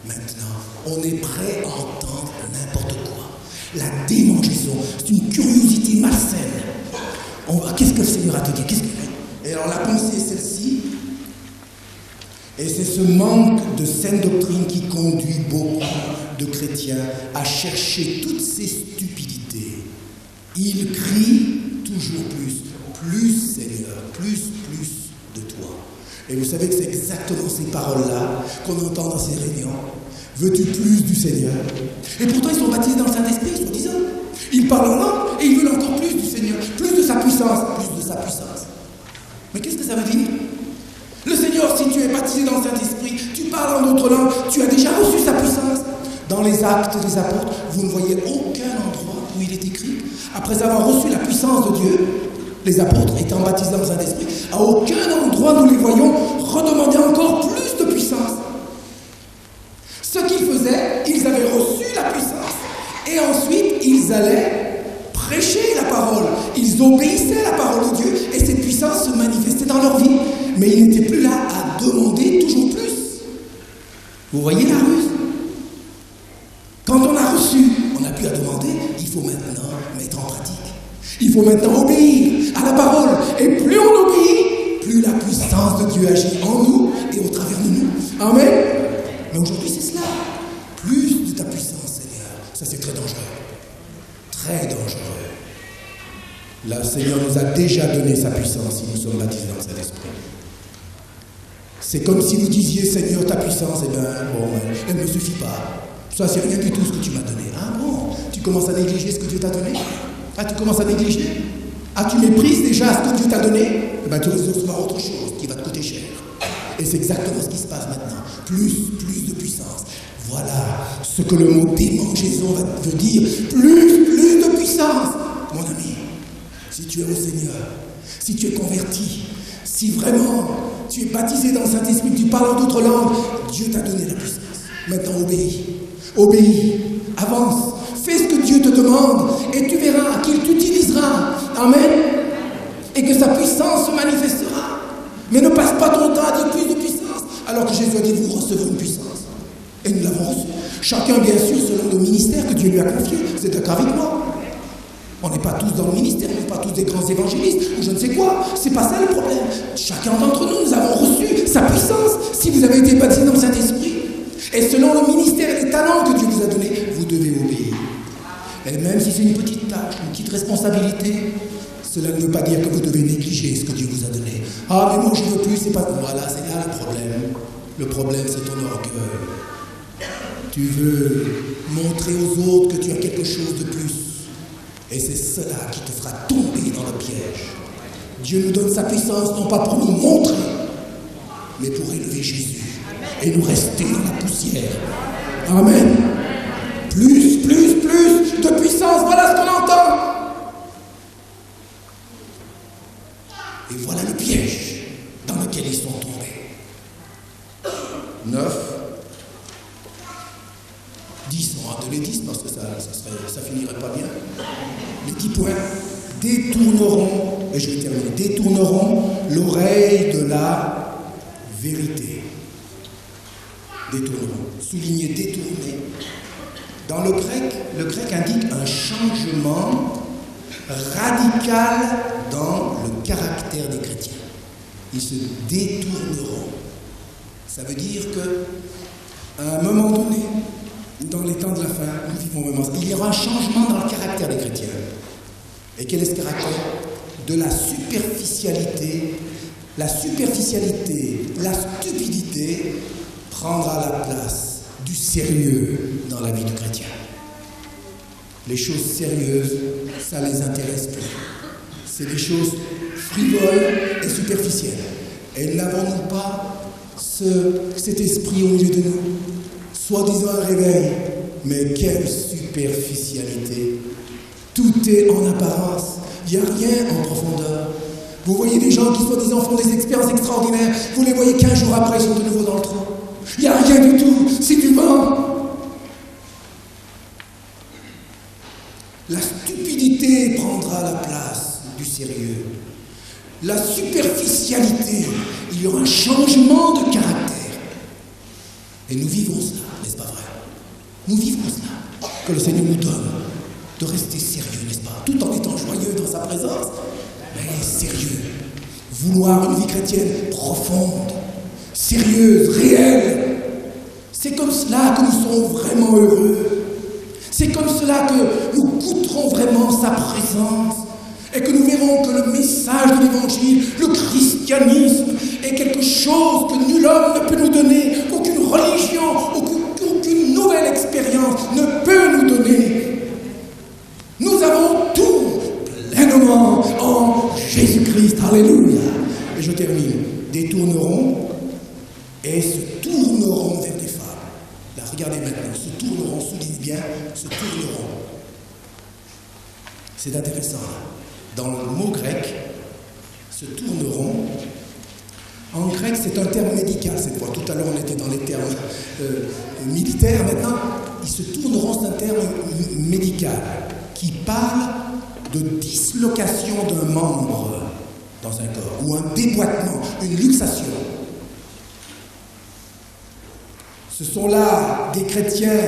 Maintenant, on est prêt à entendre n'importe quoi. La démangeaison, c'est une curiosité malsaine. Qu'est-ce que le Seigneur a te dit? Et alors, la pensée est celle-ci. Et c'est ce manque de saine doctrine qui conduit beaucoup de chrétiens à chercher toutes ces stupidités. Ils crient toujours plus Seigneur, plus de toi. Et vous savez que c'est exactement ces paroles-là qu'on entend dans ces réunions. Veux-tu plus du Seigneur? Et pourtant ils sont baptisés dans le Saint-Esprit, soi-disant. Ils parlent en langue et ils veulent encore plus du Seigneur, plus de sa puissance, Mais qu'est-ce que ça veut dire? Le Seigneur, si tu es baptisé dans le Saint-Esprit, tu parles en d'autres langues, tu as déjà reçu sa puissance. Dans les Actes des Apôtres, vous ne voyez aucun endroit où il est écrit, après avoir reçu la puissance de Dieu, les apôtres étant baptisés dans le Saint-Esprit, à aucun endroit nous les voyons redemander encore plus de puissance. Ce qu'ils faisaient, ils avaient reçu la puissance et ensuite ils allaient prêcher la parole. Ils obéissaient à la parole de Dieu et cette puissance se manifestait dans leur vie. Mais ils n'étaient plus là à demander toujours plus. Vous voyez la ruse? Quand on a reçu, on n'a plus à demander, il faut maintenant mettre en pratique. Il faut maintenant obéir à la parole. Et plus on obéit, plus la puissance de Dieu agit en nous et au travers de nous. Amen. Mais aujourd'hui, c'est cela. Plus de ta puissance, Seigneur. Ça, c'est très dangereux. Très dangereux. Le Seigneur nous a déjà donné sa puissance si nous sommes baptisés dans le Saint-Esprit. C'est comme si vous disiez, Seigneur, ta puissance, eh bien, bon, elle ne me suffit pas. Ça, c'est rien du tout ce que tu m'as donné. Ah bon, tu commences à négliger ce que Dieu t'a donné? Ah, tu commences à négliger? Ah, tu méprises déjà ce que Dieu t'a donné? Eh bien, tu risques de recevoir autre chose qui va te coûter cher. Et c'est exactement ce qui se passe maintenant. Plus de puissance. Voilà ce que le mot démangeaison veut dire. Plus de puissance. Mon ami, si tu es au Seigneur, si tu es converti, si vraiment tu es baptisé dans le Saint-Esprit, tu parles en d'autres langues, Dieu t'a donné la puissance. Maintenant, obéis, avance, fais ce que Dieu te demande et tu verras qu'il t'utilisera. Amen. Et que sa puissance se manifestera. Mais ne passe pas ton temps à dire plus de puissance, alors que Jésus a dit, vous recevrez une puissance. Et nous l'avons reçue. Chacun, bien sûr, selon le ministère que Dieu lui a confié. Vous êtes d'accord avec moi? On n'est pas tous dans le ministère, on n'est pas tous des grands évangélistes, ou je ne sais quoi. C'est pas ça le problème. Chacun d'entre nous, nous avons reçu sa puissance. Si vous avez été baptisé dans le Saint-Esprit, et selon le ministère et les talents que Dieu vous a donnés, vous devez obéir. Et même si c'est une petite tâche, une petite responsabilité, cela ne veut pas dire que vous devez négliger ce que Dieu vous a donné. Ah, mais moi je ne veux plus, c'est pas... Voilà, c'est là le problème. Le problème, c'est ton orgueil. Tu veux montrer aux autres que tu as quelque chose de plus. Et c'est cela qui te fera tomber dans le piège. Dieu nous donne sa puissance, non pas pour nous montrer, mais pour élever Jésus et nous rester dans la poussière. Amen. Plus de puissance, voilà ce qu'on entend. Et voilà le piège dans lequel ils sont tombés. 9. 10, on va donner 10 parce que ça finirait pas bien. Les 10 points détourneront, et je vais terminer, détourneront l'oreille de la vérité. Détourneront. Souligner détourner. Dans le grec indique un changement radical dans le caractère des chrétiens. Ils se détourneront. Ça veut dire qu'à un moment donné, dans les temps de la fin, nous vivons vraiment, il y aura un changement dans le caractère des chrétiens. Et quel est ce caractère? De la superficialité. La superficialité, la stupidité prendra la place du sérieux dans la vie du chrétien. Les choses sérieuses, ça ne les intéresse plus. C'est des choses frivoles et superficielles. Et n'avons-nous pas cet esprit au milieu de nous? Soi-disant un réveil, mais quelle superficialité. Tout est en apparence, il n'y a rien en profondeur. Vous voyez des gens qui soi-disant font des expériences extraordinaires, vous les voyez 15 jours après, ils sont de nouveau dans le trou. Il n'y a rien du tout, c'est du vent. La stupidité prendra la place du sérieux. La superficialité, il y aura un changement de caractère. Et nous vivons cela, n'est-ce pas vrai? Nous vivons cela, que le Seigneur nous donne de rester sérieux, n'est-ce pas? Tout en étant joyeux dans sa présence, mais sérieux. Vouloir une vie chrétienne profonde, sérieuse, réelle. C'est comme cela que nous serons vraiment heureux. C'est comme cela que nous goûterons vraiment sa présence et que nous verrons que le message de l'Évangile, le christianisme, est quelque chose que nul homme ne peut nous donner, qu'aucune religion, aucune nouvelle expérience ne peut nous donner. Nous avons tout pleinement en Jésus-Christ. Alléluia. Et je termine. Détourneront et se tourneront vers des femmes. Là, regardez maintenant. Se tourneront, souligne bien, se tourneront. C'est intéressant. Dans le mot grec, se tourneront. En grec, c'est un terme médical cette fois. Tout à l'heure, on était dans les termes militaires. Maintenant, ils se tourneront, c'est un terme médical qui parle de dislocation d'un membre dans un corps, ou un déboîtement, une luxation. Ce sont là des chrétiens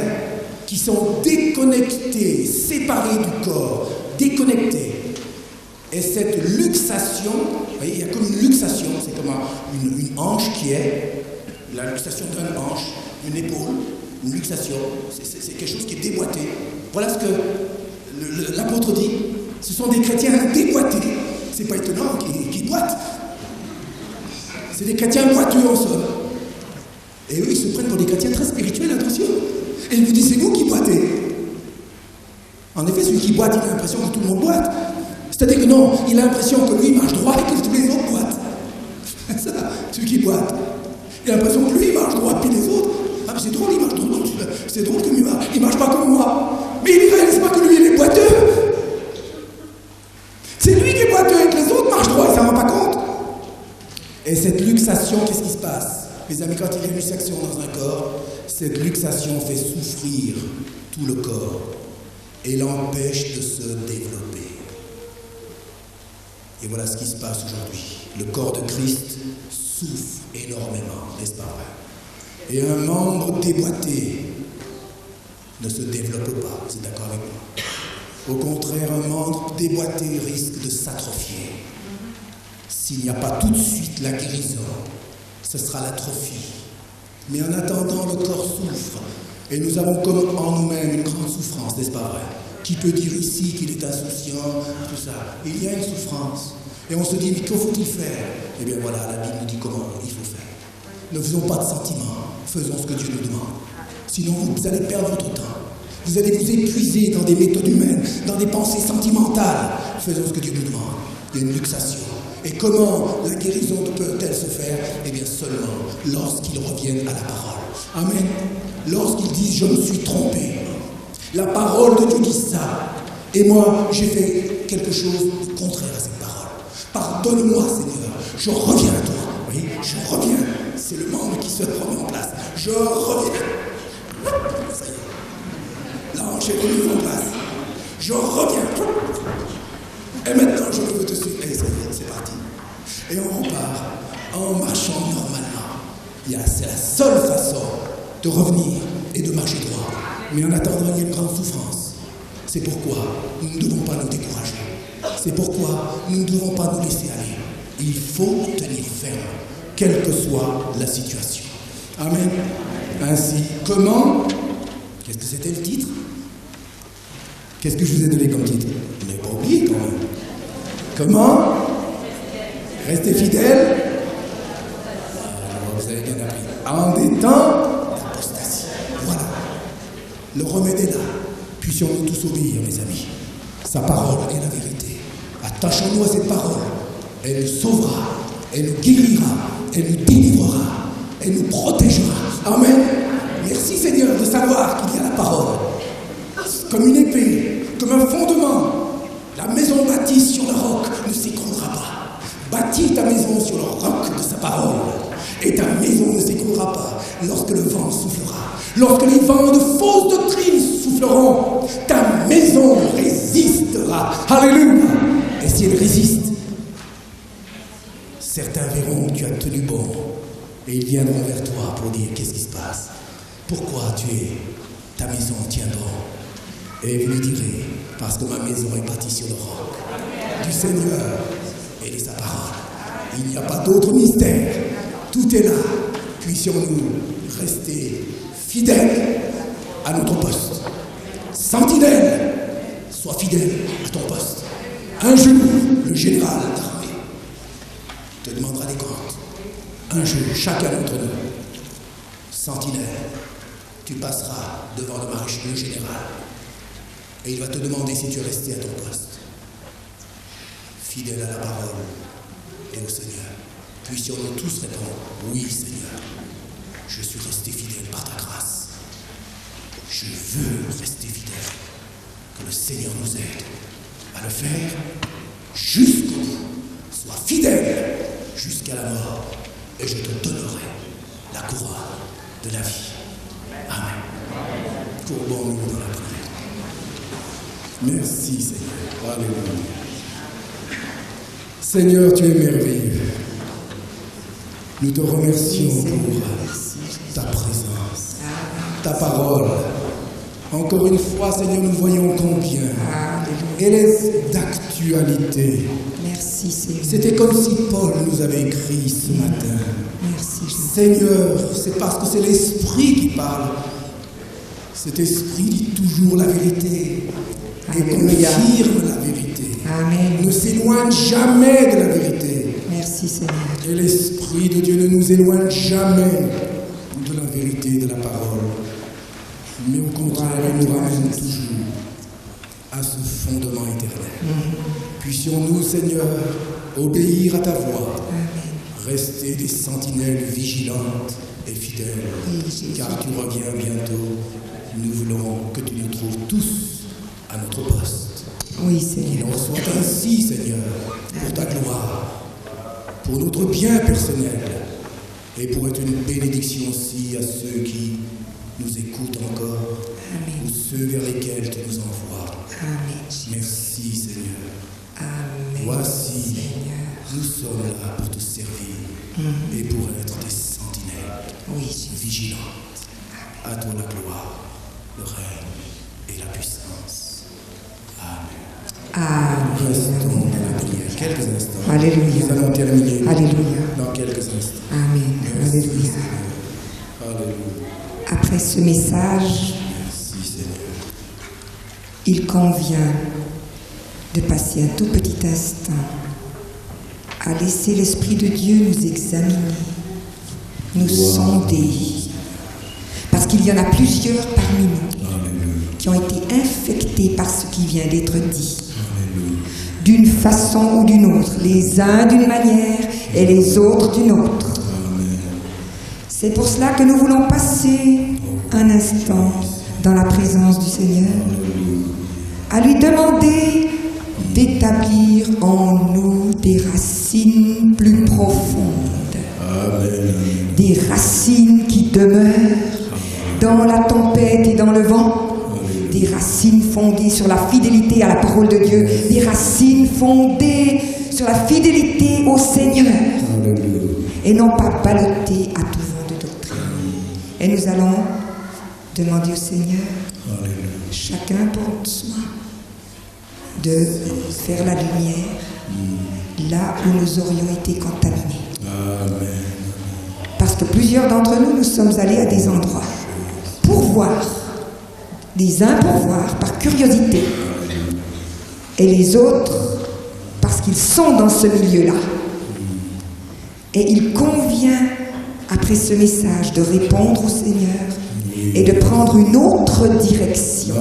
qui sont déconnectés, séparés du corps, déconnectés. Et cette luxation, vous voyez, il y a comme une luxation, c'est comme une hanche qui est, la luxation d'une hanche, une épaule, une luxation, c'est quelque chose qui est déboîté. Voilà ce que l'apôtre dit. Ce sont des chrétiens déboîtés. C'est pas étonnant qu'ils boitent. C'est des chrétiens boiteux en somme. Et eux, ils se prennent pour des chrétiens très spirituels, attention. Et ils vous disent, c'est vous qui boitez. En effet, celui qui boite, il a l'impression que tout le monde boite. C'est-à-dire que non, il a l'impression que lui marche droit et que tous les autres boitent. C'est ça, celui qui boite. Il a l'impression que lui marche droit, puis les autres. Ah, mais c'est drôle, il marche droit. C'est drôle que lui, il marche pas comme moi. Mais il ne réalise pas que lui, il est boiteux. C'est lui qui est boiteux et que les autres marchent droit, il s'en rend pas compte. Et cette luxation, qu'est-ce qui se passe? Mes amis, quand il y a une luxation dans un corps, cette luxation fait souffrir tout le corps et l'empêche de se développer. Et voilà ce qui se passe aujourd'hui. Le corps de Christ souffre énormément, n'est-ce pas vrai? Et un membre déboîté ne se développe pas, vous êtes d'accord avec moi? Au contraire, un membre déboîté risque de s'atrophier. S'il n'y a pas tout de suite la guérison, ce sera l'atrophie. Mais en attendant, le corps souffre. Et nous avons comme en nous-mêmes une grande souffrance, n'est-ce pas vrai? Qui peut dire ici qu'il est insouciant, tout ça? Il y a une souffrance. Et on se dit, mais que faut-il faire? Eh bien voilà, la Bible nous dit comment il faut faire. Ne faisons pas de sentiments, faisons ce que Dieu nous demande. Sinon, vous allez perdre votre temps. Vous allez vous épuiser dans des méthodes humaines, dans des pensées sentimentales. Faisons ce que Dieu nous demande. Il y a une luxation. Et comment la guérison peut-elle se faire? Eh bien seulement lorsqu'ils reviennent à la parole. Amen. Lorsqu'ils disent, je me suis trompé. La parole de Dieu dit ça. Et moi, j'ai fait quelque chose de contraire à cette parole. Pardonne-moi, Seigneur. Je reviens à toi. Oui, je reviens. C'est le membre qui se remet en place. Je reviens. Ça y est. Là, j'ai remis en place. Je reviens. Et maintenant, je veux te suivre. Et ça y est, c'est parti. Et on repart en marchant normalement. C'est la seule façon de revenir et de marcher droit. Mais en attendant, il y a une grande souffrance. C'est pourquoi nous ne devons pas nous décourager. C'est pourquoi nous ne devons pas nous laisser aller. Il faut tenir ferme, quelle que soit la situation. Amen. Ainsi, comment? Qu'est-ce que c'était le titre? Qu'est-ce que je vous ai donné comme titre? Vous n'avez pas oublié quand même. Comment? Restez fidèles. Vous avez bien appris. En des temps d'apostasie. Voilà. Le remède est là. Puissions-nous tous obéir, mes amis. Sa parole est la vérité. Attachons-nous à cette parole. Elle nous sauvera. Elle nous guérira. Elle nous délivrera. Elle nous protégera. Amen. Merci Seigneur de savoir qu'il y a la parole. Comme une épée, comme un fondement. La maison bâtie sur le roc ne s'écroulera pas. Bâtis ta maison sur le roc de sa parole. Et ta maison ne s'écroulera pas lorsque le vent soufflera. Lorsque les vents de fausses doctrines souffleront, ta maison résistera. Alléluia. Et si elle résiste, certains verront que tu as tenu bon. Et ils viendront vers toi pour dire qu'est-ce qui se passe. Pourquoi ta maison tient bon. Et vous lui direz, parce que ma maison est bâtie sur le roc du Seigneur et de sa parole. Il n'y a pas d'autre mystère. Tout est là. Puissions-nous rester fidèles à notre poste. Sentinelle, sois fidèle à ton poste. Un jour, le général d'armée te demandera des comptes. Un jour, chacun d'entre nous, sentinelle, tu passeras devant le maréchal, le général. Et il va te demander si tu es resté à ton poste. Fidèle à la parole et au Seigneur. Puissions-nous tous répondre, oui Seigneur, je suis resté fidèle par ta grâce. Je veux rester fidèle. Que le Seigneur nous aide à le faire jusqu'au bout. Sois fidèle jusqu'à la mort et je te donnerai la couronne de la vie. Amen. Courbons-nous dans la prière. Merci Seigneur. Alléluia. Seigneur, tu es merveilleux. Nous te remercions pour ta présence, ta parole. Encore une fois, Seigneur, nous voyons combien elle est d'actualité. Merci, Seigneur. C'était comme si Paul nous avait écrit ce matin. Merci, Seigneur, c'est parce que c'est l'Esprit qui parle. Cet Esprit dit toujours la vérité et confirme la vérité. Amen. ne s'éloigne jamais de la vérité. Merci Seigneur. Et l'Esprit de Dieu ne nous éloigne jamais de la vérité de la parole. Mais au contraire, il nous ramène toujours à ce fondement éternel. Puissions-nous, Seigneur, obéir à ta voix. Rester des sentinelles vigilantes et fidèles. Car tu reviens bientôt. Nous voulons que tu nous trouves tous à notre poste. Oui, Qu'il Seigneur. en soit ainsi, Seigneur, pour ta gloire, pour notre bien personnel et pour être une bénédiction aussi à ceux qui nous écoutent encore ou ceux vers lesquels tu nous envoies. Amen. Merci, Seigneur. Amen. Voici, nous sommes là pour te servir et pour être des sentinelles Oui, Jésus. vigilantes. À toi la gloire, le règne et la puissance. Amen. Amen. Restons dans la prière quelques instants. Alléluia. Nous allons terminer Alléluia. dans quelques instants. Amen. Merci, Alléluia. Seigneur. Alléluia. Après ce message, Merci, Seigneur. il convient de passer un tout petit instant à laisser l'Esprit de Dieu nous examiner, nous sonder. Parce qu'il y en a plusieurs parmi nous qui ont été infectés par ce qui vient d'être dit. D'une façon ou d'une autre, les uns d'une manière et les autres d'une autre. C'est pour cela que nous voulons passer un instant dans la présence du Seigneur, à lui demander d'établir en nous des racines plus profondes, des racines qui demeurent dans la tempête et dans le vent, des racines fondées sur la fidélité à la parole de Dieu, des racines fondées sur la fidélité au Seigneur, et non pas ballottées à tout vent de doctrine. Et nous allons demander au Seigneur, chacun pour soi, de faire la lumière là où nous aurions été contaminés. Parce que plusieurs d'entre nous, nous sommes allés à des endroits pour voir, les uns pour voir par curiosité, et les autres parce qu'ils sont dans ce milieu-là. Et il convient, après ce message, de répondre au Seigneur et de prendre une autre direction.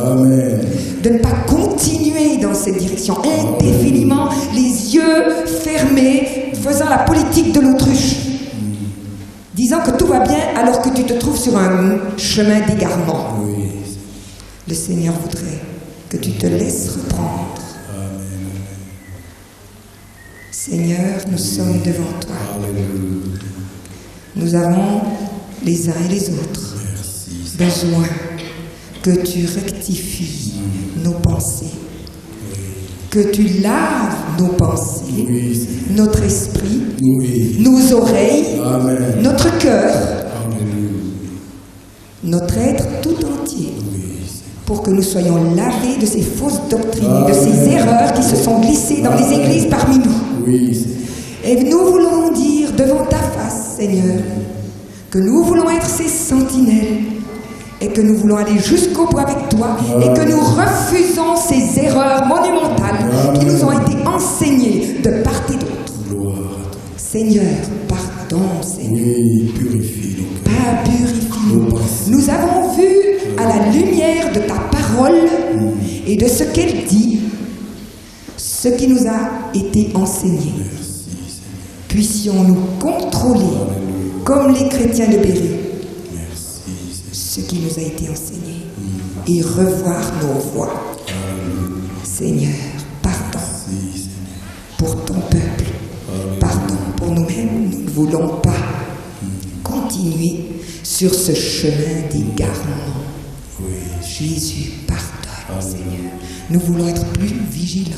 De ne pas continuer dans cette direction indéfiniment, les yeux fermés, faisant la politique de l'autruche, disant que tout va bien alors que tu te trouves sur un chemin d'égarement. Le Seigneur voudrait que tu te laisses reprendre. Seigneur, nous sommes devant toi. Nous avons, les uns et les autres, besoin que tu rectifies nos pensées, que tu laves nos pensées, notre esprit, nos oreilles, notre cœur, notre être tout entier, pour que nous soyons lavés de ces fausses doctrines, de ces erreurs qui se sont glissées dans les églises parmi nous. Et nous voulons dire devant ta face, Seigneur, que nous voulons être ces sentinelles et que nous voulons aller jusqu'au bout avec toi et que nous refusons ces erreurs monumentales qui nous ont été enseignées de part et d'autre. Seigneur, pardon, Seigneur. Purifie-nous. Nous avons vu à la lumière de ta parole et de ce qu'elle dit, ce qui nous a été enseigné. Puissions-nous contrôler, comme les chrétiens de Béret, ce qui nous a été enseigné et revoir nos voies. Seigneur, pardon pour ton peuple, pardon pour nous-mêmes. Nous ne voulons pas continuer sur ce chemin d'égarement. Jésus, pardonne, Seigneur. Nous voulons être plus vigilants,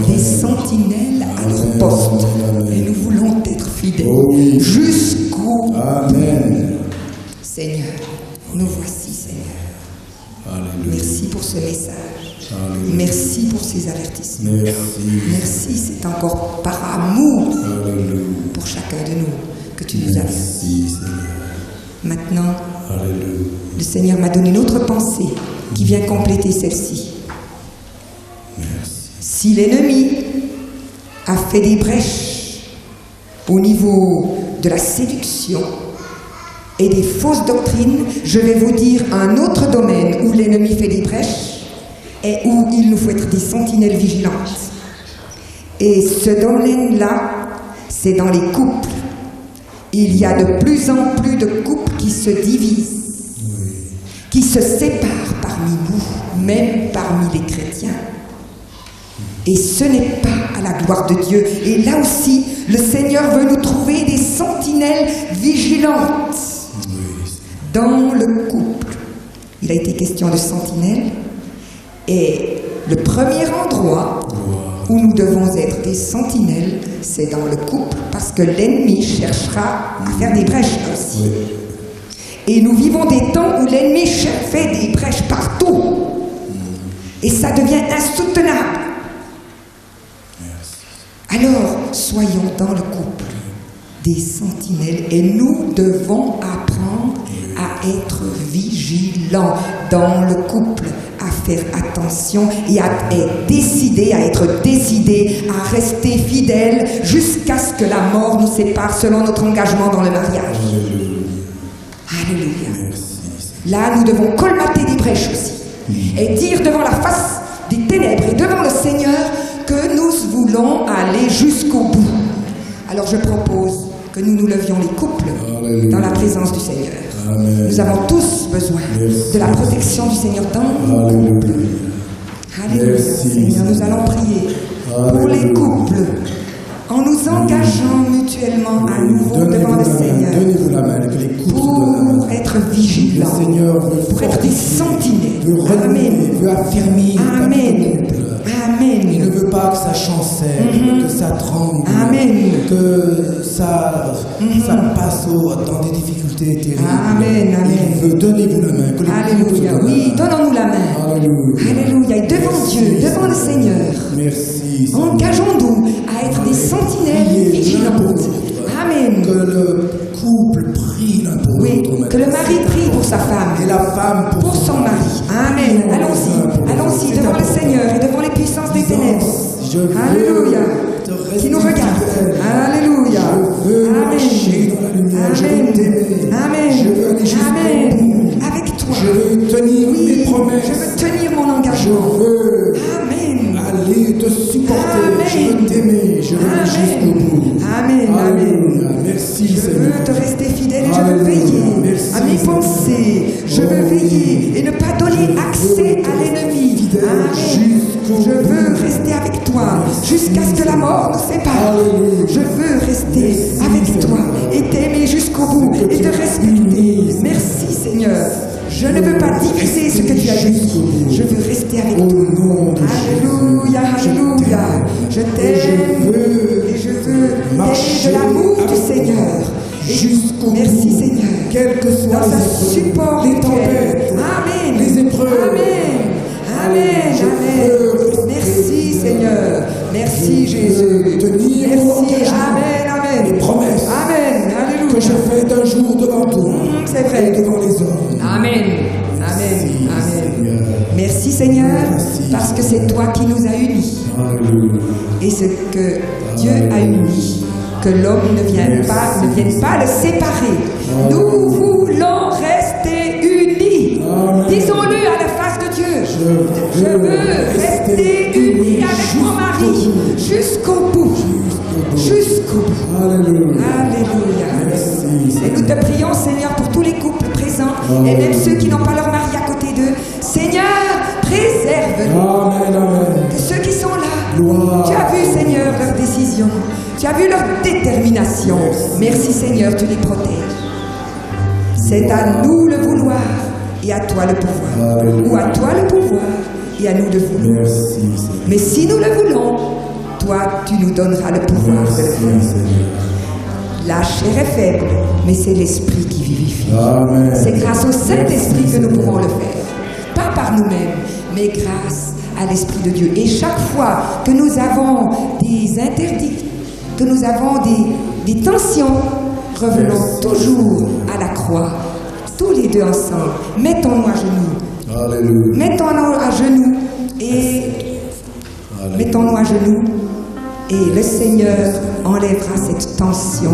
des sentinelles à leur poste, et nous voulons être fidèles jusqu'au bout. Seigneur, nous voici, Seigneur. Merci pour ce message. Merci pour ces avertissements. Merci, c'est encore par amour pour chacun de nous que tu nous avertis. Maintenant, le Seigneur m'a donné une autre pensée qui vient compléter celle-ci. Si l'ennemi a fait des brèches au niveau de la séduction et des fausses doctrines, je vais vous dire un autre domaine où l'ennemi fait des brèches et où il nous faut être des sentinelles vigilantes. Et ce domaine-là, c'est dans les couples. Il y a de plus en plus de couples qui se divisent, qui se séparent parmi nous, même parmi les chrétiens. Et ce n'est pas à la gloire de Dieu. Et là aussi, le Seigneur veut nous trouver des sentinelles vigilantes dans le couple. Il a été question de sentinelles. Et le premier endroit où nous devons être des sentinelles, c'est dans le couple, parce que l'ennemi cherchera à faire des brèches aussi. Et nous vivons des temps où l'ennemi fait des brèches partout. Et ça devient insoutenable. Alors, soyons dans le couple des sentinelles et nous devons apprendre à être vigilants dans le couple, à faire attention et à être décidés, à rester fidèles jusqu'à ce que la mort nous sépare selon notre engagement dans le mariage. Alléluia. Là, nous devons colmater des brèches aussi et dire devant la face des ténèbres et devant le Seigneur que nous voulons aller jusqu'au bout. Alors je propose que nous nous levions les couples dans la présence du Seigneur. Amen. Nous avons tous besoin de la protection du Seigneur dans nos couples. Alléluia, Seigneur, nous allons prier pour les couples en nous engageant mutuellement à nouveau devant le Seigneur pour être vigilants, pour être des sentinelles. Amen. Il veut affirmer. Amen. Amen. Il ne veut pas que ça chancelle, que ça tremble, que ça passe dans des difficultés terribles. Amen. Amen. Il veut donner-vous la main. Alléluia. Oui, donnons-nous la main. Alléluia. Alléluia. Et devant Dieu, devant le Seigneur, merci. Engageons-nous à être des sentinelles vigilantes. Amen. Que le couple prie l'un pour l'autre. Que le mari prie pour sa femme. Et la femme pour son mari. Amen. Allons-y devant le Seigneur et devant les puissances des ténèbres. Alléluia. Qui nous regarde. Alléluia. Je veux marcher dans la lumière. Je veux t'aimer. Amen. Je veux aller jusqu'au bout. Avec toi. Je veux tenir mes promesses. Je veux tenir mon engagement. Je veux aller te supporter. Je veux t'aimer. Je veux aller jusqu'au bout. Amen. Alléluia. Merci Seigneur. Je veux te rester fidèle et je veux veiller à mes pensées. Je veux veiller et ne pas donner accès à l'ennemi. Amen. Je veux rester avec toi jusqu'à ce que la mort nous sépare. Je veux rester avec toi et t'aimer jusqu'au bout et te respecter. Merci Seigneur. Je ne veux pas diviser ce que tu as dit. Je veux rester avec toi. Alléluia, alléluia. Je t'aime et je veux marcher de l'amour du Seigneur. Jusqu'au bout. Merci Seigneur. Quelles que soient les tempêtes, Amen. Les épreuves. Amen. Amen. Amen. Merci Seigneur. Merci Jésus. Tenir merci. Amen. Amen. Les promesses. Amen. Alléluia. Que je fais d'un jour devant toi. C'est vrai. Et devant les hommes. Amen. Amen. Amen. Merci Seigneur. Parce que c'est toi qui nous as unis. Alléluia. Et ce que Dieu a uni, que l'homme ne vienne pas le séparer. Nous voulons rester unis. Disons-le à la face de Dieu. Je veux rester unis avec mon mari jusqu'au bout. Jusqu'au bout. Alléluia. Alléluia. Et nous te prions, Seigneur, pour tous les couples présents et même ceux qui n'ont pas leur mari à côté d'eux. Seigneur, préserve-nous. Amen. Amen. Que ceux qui sont là, Gloire. tu as vu, Seigneur, leur décision. Tu as vu leur détermination. Merci, Seigneur, tu les protèges. C'est à nous le vouloir et à toi le pouvoir. Alléluia. Ou à toi le pouvoir et à nous de vouloir. Merci, Seigneur. Mais si nous le voulons, toi, tu nous donneras le pouvoir de le faire. La chair est faible, mais c'est l'esprit qui vivifie. Amen. C'est grâce au Saint-Esprit que nous pouvons le faire. Pas par nous-mêmes, mais grâce à l'Esprit de Dieu. Et chaque fois que nous avons des interdits, que nous avons des tensions, revenons toujours à la croix, tous les deux ensemble. Mettons-nous à genoux. Alléluia. Mettons-nous à genoux et Mettons-nous à genoux et le Seigneur enlèvera cette tension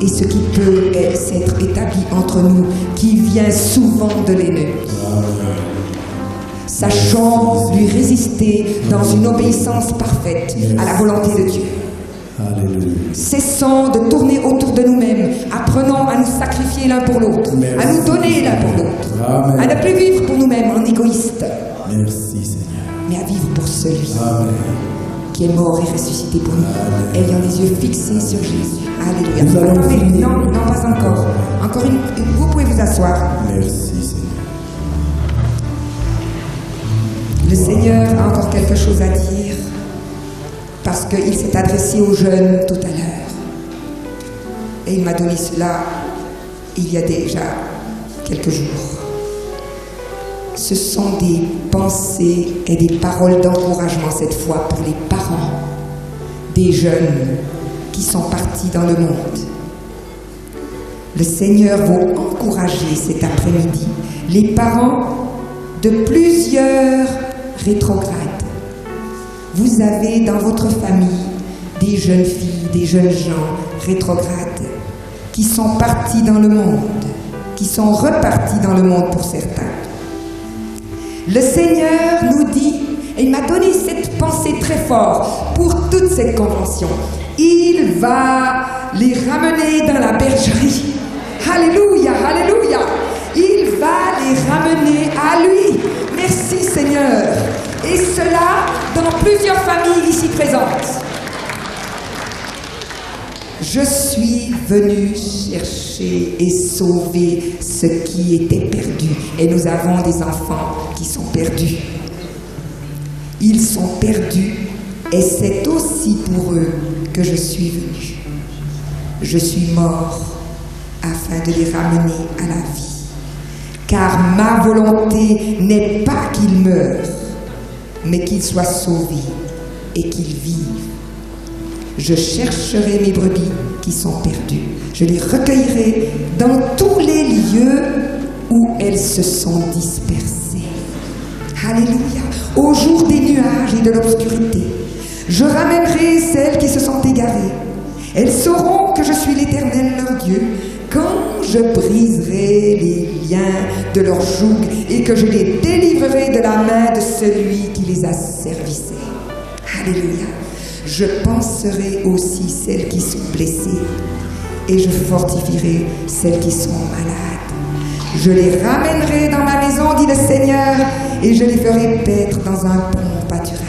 et ce qui peut s'être établi entre nous, qui vient souvent de l'ennemi. Sachons lui résister dans une obéissance parfaite à la volonté de Dieu. Alléluia. Cessons de tourner autour de nous-mêmes. Apprenons à nous sacrifier l'un pour l'autre, à nous donner l'un pour l'autre, Amen. à ne plus vivre pour nous-mêmes en égoïste, Merci Seigneur. mais à vivre pour celui Amen. qui est mort et ressuscité pour nous, ayant les yeux fixés sur Jésus. Alléluia. Nous allons Attendez, finir. non, pas encore. Encore une, vous pouvez vous asseoir. Merci Seigneur. Le Seigneur a encore quelque chose à dire parce qu'il s'est adressé aux jeunes tout à l'heure. Et il m'a donné cela il y a déjà quelques jours. Ce sont des pensées et des paroles d'encouragement cette fois pour les parents des jeunes qui sont partis dans le monde. Le Seigneur va encourager cet après-midi les parents de plusieurs rétrogrades. Vous avez dans votre famille des jeunes filles, des jeunes gens rétrogrades qui sont partis dans le monde, qui sont repartis dans le monde pour certains. Le Seigneur nous dit, et il m'a donné cette pensée très forte pour toute cette convention, il va les ramener dans la bergerie. Alléluia, alléluia. Il va les ramener à lui. Merci Seigneur. Et cela dans plusieurs familles ici présentes. Je suis venu chercher et sauver ce qui était perdu. Et nous avons des enfants qui sont perdus. Ils sont perdus et c'est aussi pour eux que je suis venu. Je suis mort afin de les ramener à la vie. Car ma volonté n'est pas qu'ils meurent, mais qu'ils soient sauvés et qu'ils vivent. Je chercherai mes brebis qui sont perdues. Je les recueillerai dans tous les lieux où elles se sont dispersées. Alléluia. Au jour des nuages et de l'obscurité, je ramènerai celles qui se sont égarées. Elles sauront que je suis l'Éternel leur Dieu, quand je briserai les liens de leur joug et que je les délivrerai de la main de celui qui les a servissés. Alléluia. Je penserai aussi celles qui sont blessées et je fortifierai celles qui sont malades. Je les ramènerai dans ma maison, dit le Seigneur, et je les ferai paître dans un bon pâturage,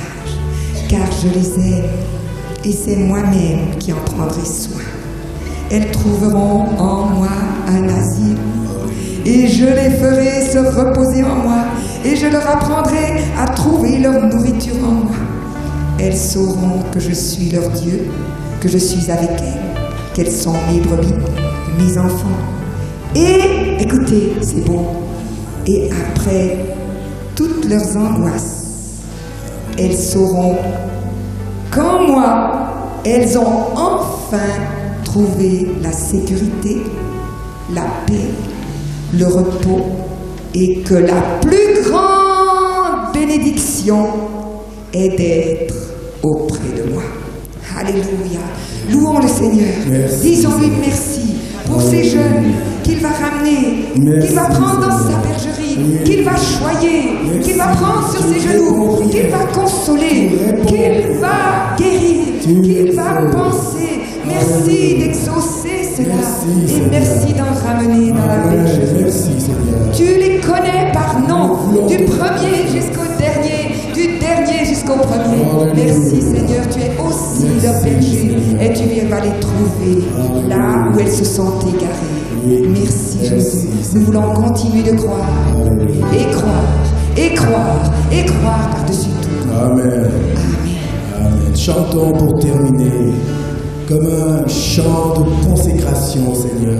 car je les aime et c'est moi-même qui en prendrai soin. Elles trouveront en moi un asile et je les ferai se reposer en moi et je leur apprendrai à trouver leur nourriture en moi. Elles sauront que je suis leur Dieu, que je suis avec elles, qu'elles sont mes brebis, mes enfants. Et, écoutez, c'est beau, et après toutes leurs angoisses, elles sauront qu'en moi, elles ont enfin trouvé la sécurité, la paix, le repos, et que la plus grande bénédiction est d'être auprès de moi. Alléluia. Louons le Seigneur. Disons-lui merci pour ces jeunes qu'il va ramener, qu'il va prendre dans sa bergerie, qu'il va choyer, qu'il va prendre sur ses genoux, qu'il va consoler, qu'il va guérir, qu'il va penser. Merci d'exaucer cela et merci d'en ramener dans la bergerie. Tu les connais par nom, du premier jusqu'au dernier, du dernier jusqu'au premier. Merci Seigneur, tu es aussi leur berger et tu vas les trouver là où elles se sont égarées. Merci Jésus. Nous voulons continuer de croire et croire et croire et croire par-dessus tout. Amen. Amen. Amen. Chantons pour terminer comme un chant de consécration, Seigneur.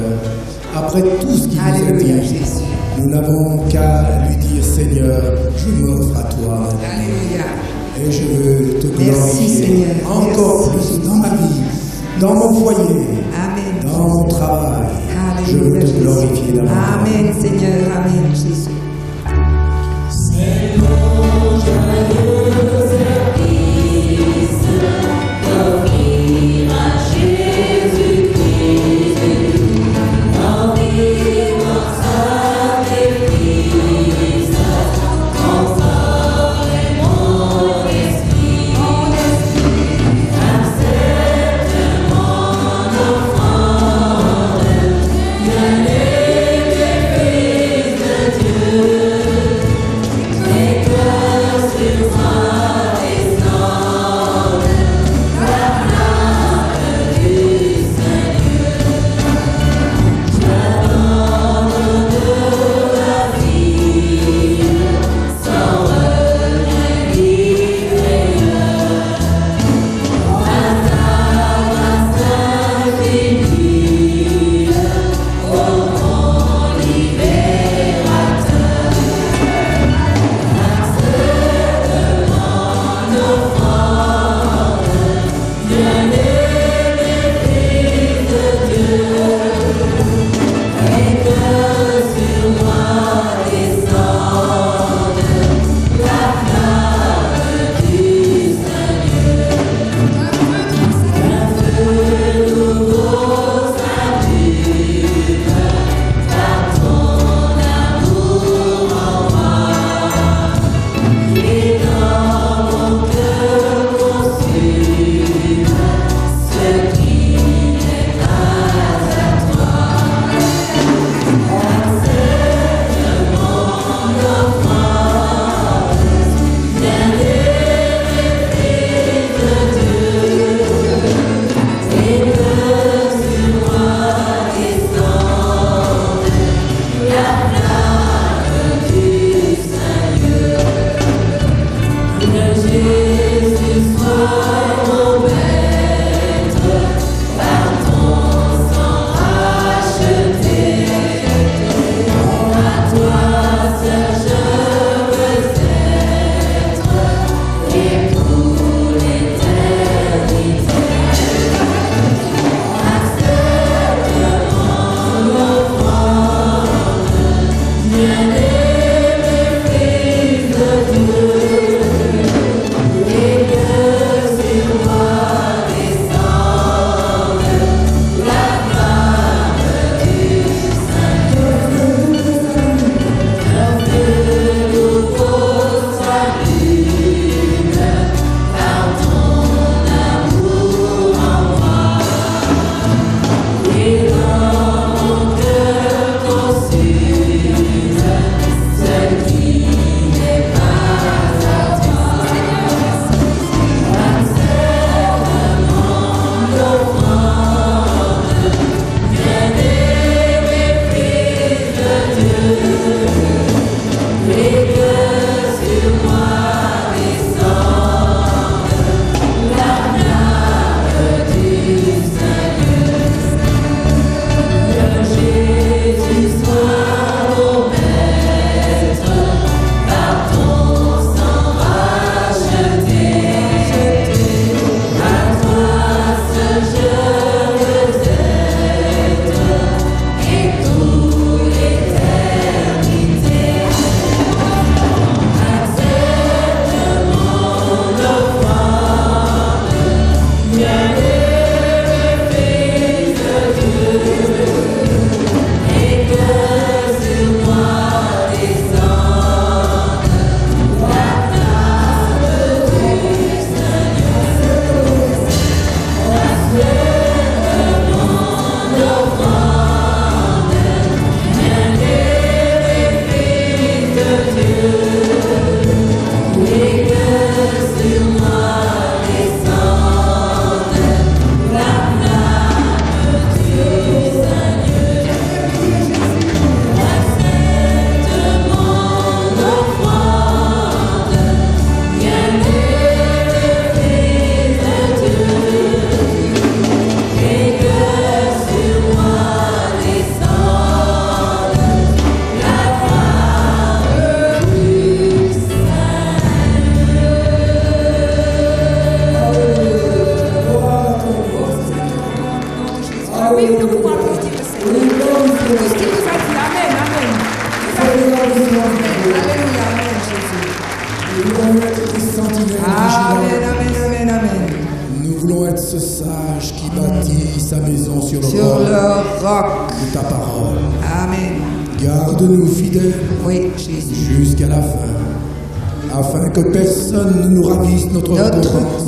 Après tout ce qui nous est Alléluia, dit, Jésus. nous n'avons qu'à lui dire, Seigneur, je m'offre à toi. Alléluia. Et je veux te Merci, glorifier Seigneur. encore Merci. plus dans ma vie, dans mon foyer, Amen. dans mon travail. Je veux Alléluia, te Jésus. glorifier dans ma vie. Amen, Seigneur. Amen, Jésus. C'est mon joyeux service. Tout ce qu'il nous a dit. Amen, amen. Alléluia, amen, Jésus. Nous voulons être des sentinelles Amen, vigilants. amen, amen, amen. Nous voulons être ce sage qui bâtit sa maison sur le Sur roc le roc. de ta parole. Amen. Garde-nous fidèles Oui, Jésus. jusqu'à la fin, afin que personne ne nous ravise notre récompense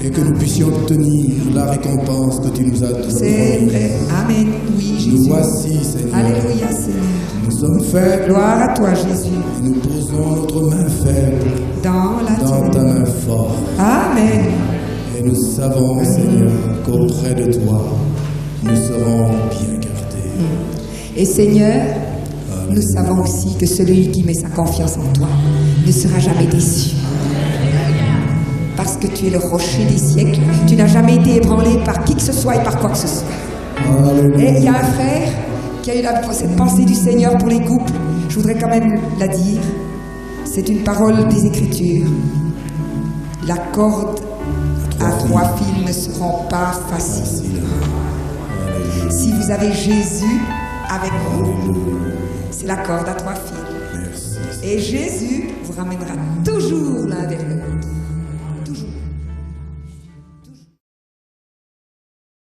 et que nous puissions obtenir la récompense que tu nous as C'est donnée. vrai. Amen. Oui, Nous Jésus. voici, Seigneur. Alléluia, Seigneur. Nous sommes faibles Gloire à toi, Jésus. et nous posons notre main faible Dans la dans ta tienne. main forte. Amen. Et nous savons, Seigneur, qu'auprès de toi, nous serons bien gardés. Et Seigneur, nous savons aussi que celui qui met sa confiance en toi ne sera jamais déçu. Parce que tu es le rocher des siècles. Tu n'as jamais été ébranlé par qui que ce soit et par quoi que ce soit. Alléluia. Et il y a un frère qui a eu cette pensée du Seigneur pour les couples. Je voudrais quand même la dire. C'est une parole des Écritures. La corde à 3 fils ne seront pas faciles. Si vous avez Jésus avec vous, c'est la corde à 3 fils. Merci. Et Jésus vous ramènera toujours l'un vers l'autre.